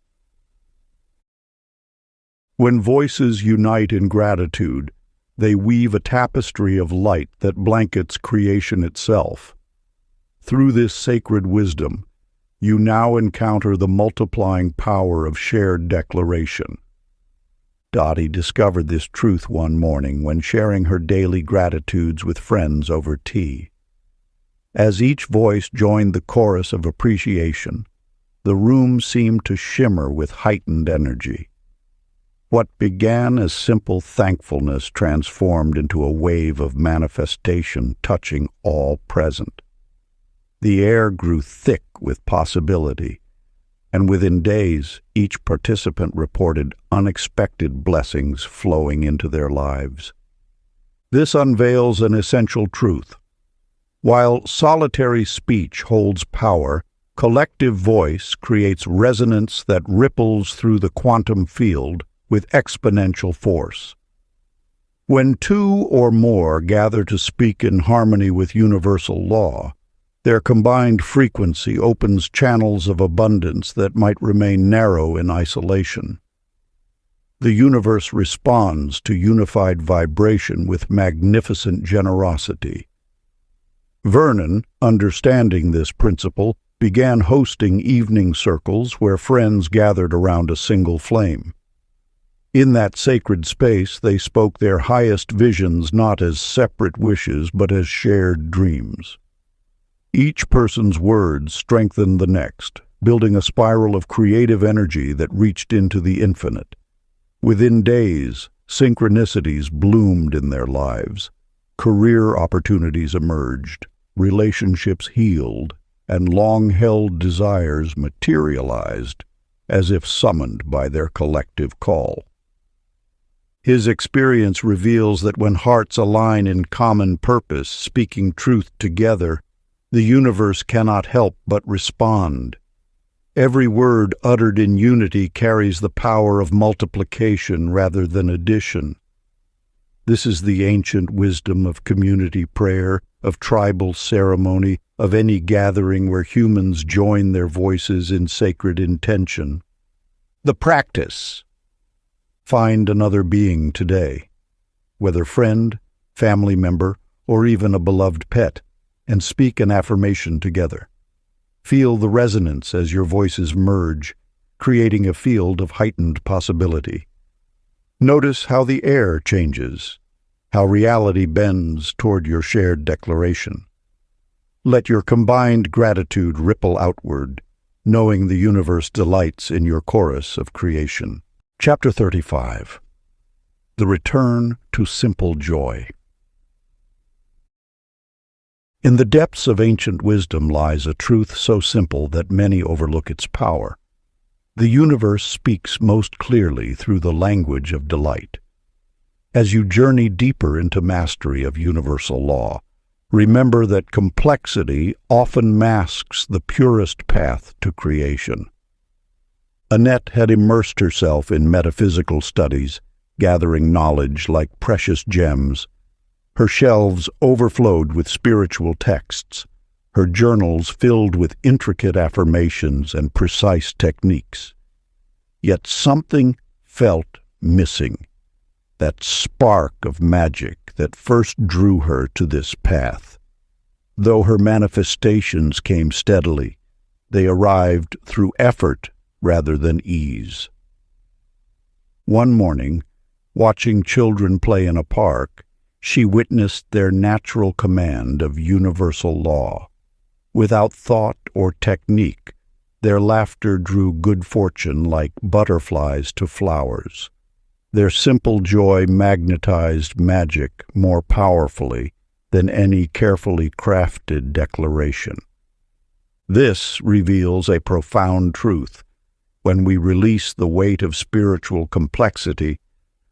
When voices unite in gratitude, they weave a tapestry of light that blankets creation itself. Through this sacred wisdom, you now encounter the multiplying power of shared declaration. Dottie discovered this truth one morning when sharing her daily gratitudes with friends over tea. As each voice joined the chorus of appreciation, the room seemed to shimmer with heightened energy. What began as simple thankfulness transformed into a wave of manifestation touching all present. The air grew thick with possibility, and within days, each participant reported unexpected blessings flowing into their lives. This unveils an essential truth. While solitary speech holds power, collective voice creates resonance that ripples through the quantum field with exponential force. When two or more gather to speak in harmony with universal law, their combined frequency opens channels of abundance that might remain narrow in isolation. The universe responds to unified vibration with magnificent generosity. Vernon, understanding this principle, began hosting evening circles where friends gathered around a single flame. In that sacred space, they spoke their highest visions not as separate wishes but as shared dreams. Each person's words strengthened the next, building a spiral of creative energy that reached into the infinite. Within days, synchronicities bloomed in their lives. Career opportunities emerged, relationships healed, and long-held desires materialized as if summoned by their collective call. His experience reveals that when hearts align in common purpose, speaking truth together, the universe cannot help but respond. Every word uttered in unity carries the power of multiplication rather than addition. This is the ancient wisdom of community prayer, of tribal ceremony, of any gathering where humans join their voices in sacred intention. The practice. Find another being today, whether friend, family member, or even a beloved pet, and speak an affirmation together. Feel the resonance as your voices merge, creating a field of heightened possibility. Notice how the air changes, how reality bends toward your shared declaration. Let your combined gratitude ripple outward, knowing the universe delights in your chorus of creation. Chapter 35. The Return to Simple Joy. In the depths of ancient wisdom lies a truth so simple that many overlook its power. The universe speaks most clearly through the language of delight. As you journey deeper into mastery of universal law, remember that complexity often masks the purest path to creation. Annette had immersed herself in metaphysical studies, gathering knowledge like precious gems. Her shelves overflowed with spiritual texts, her journals filled with intricate affirmations and precise techniques. Yet something felt missing, that spark of magic that first drew her to this path. Though her manifestations came steadily, they arrived through effort rather than ease. One morning, watching children play in a park, she witnessed their natural command of universal law. Without thought or technique, their laughter drew good fortune like butterflies to flowers. Their simple joy magnetized magic more powerfully than any carefully crafted declaration. This reveals a profound truth. When we release the weight of spiritual complexity,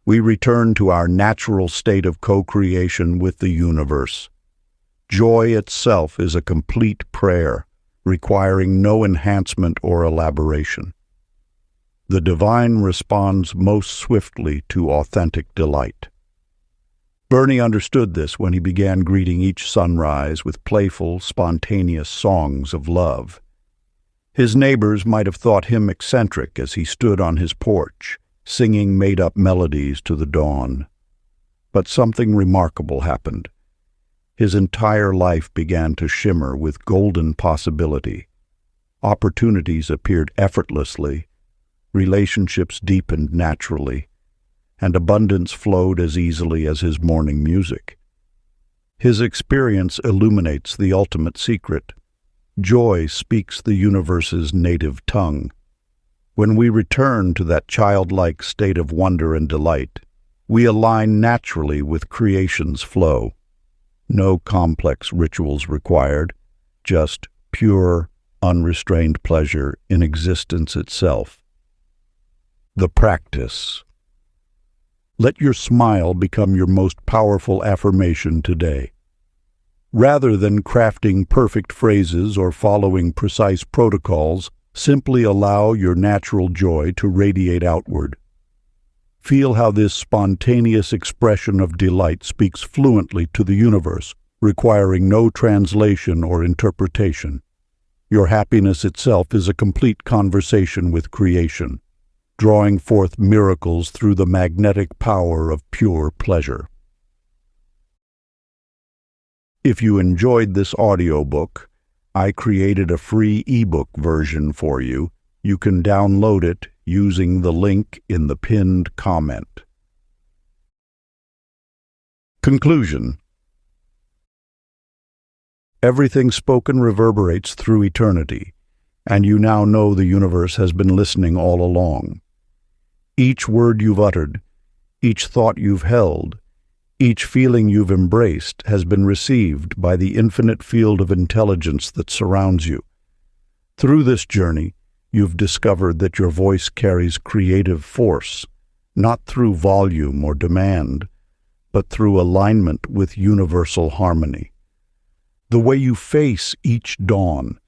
we return to our natural state of co-creation with the universe. Joy itself is a complete prayer, requiring no enhancement or elaboration. The divine responds most swiftly to authentic delight. Bernie understood this when he began greeting each sunrise with playful, spontaneous songs of love. His neighbors might have thought him eccentric as he stood on his porch, singing made-up melodies to the dawn. But something remarkable happened. His entire life began to shimmer with golden possibility. Opportunities appeared effortlessly, relationships deepened naturally, and abundance flowed as easily as his morning music. His experience illuminates the ultimate secret. Joy speaks the universe's native tongue. When we return to that childlike state of wonder and delight, we align naturally with creation's flow. No complex rituals required, just pure, unrestrained pleasure in existence itself. The practice. Let your smile become your most powerful affirmation today. Rather than crafting perfect phrases or following precise protocols, simply allow your natural joy to radiate outward. Feel how this spontaneous expression of delight speaks fluently to the universe, requiring no translation or interpretation. Your happiness itself is a complete conversation with creation, drawing forth miracles through the magnetic power of pure pleasure. If you enjoyed this audiobook, I created a free ebook version for you. You can download it using the link in the pinned comment. Conclusion. Everything spoken reverberates through eternity, and you now know the universe has been listening all along. Each word you've uttered, each thought you've held, each feeling you've embraced has been received by the infinite field of intelligence that surrounds you. Through this journey, you've discovered that your voice carries creative force, not through volume or demand, but through alignment with universal harmony. The way you face each dawn,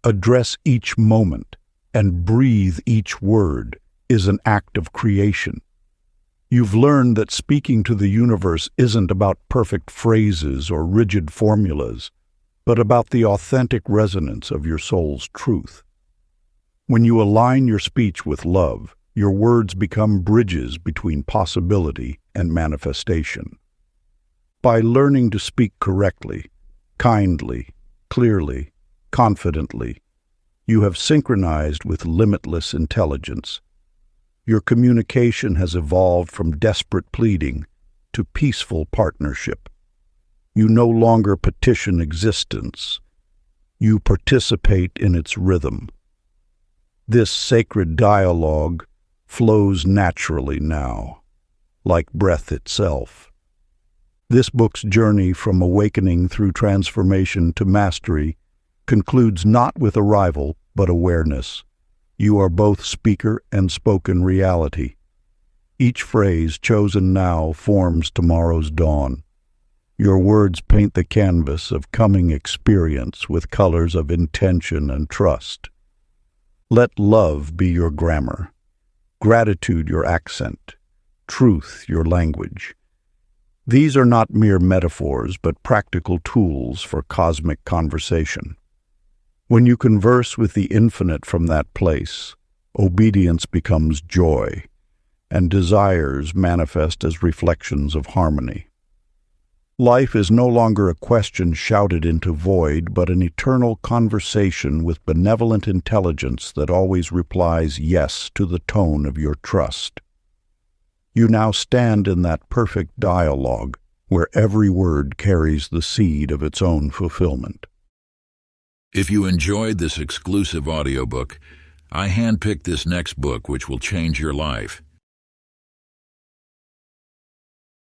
address each moment, and breathe each word is an act of creation. You've learned that speaking to the universe isn't about perfect phrases or rigid formulas, but about the authentic resonance of your soul's truth. When you align your speech with love, your words become bridges between possibility and manifestation. By learning to speak correctly, kindly, clearly, confidently, you have synchronized with limitless intelligence. Your communication has evolved from desperate pleading to peaceful partnership. You no longer petition existence. You participate in its rhythm. This sacred dialogue flows naturally now, like breath itself. This book's journey from awakening through transformation to mastery concludes not with arrival, but awareness. You are both speaker and spoken reality. Each phrase chosen now forms tomorrow's dawn. Your words paint the canvas of coming experience with colors of intention and trust. Let love be your grammar, gratitude your accent, truth your language. These are not mere metaphors, but practical tools for cosmic conversation. When you converse with the infinite from that place, obedience becomes joy, and desires manifest as reflections of harmony. Life is no longer a question shouted into void, but an eternal conversation with benevolent intelligence that always replies yes to the tone of your trust. You now stand in that perfect dialogue where every word carries the seed of its own fulfillment. If you enjoyed this exclusive audiobook, I handpicked this next book which will change your life.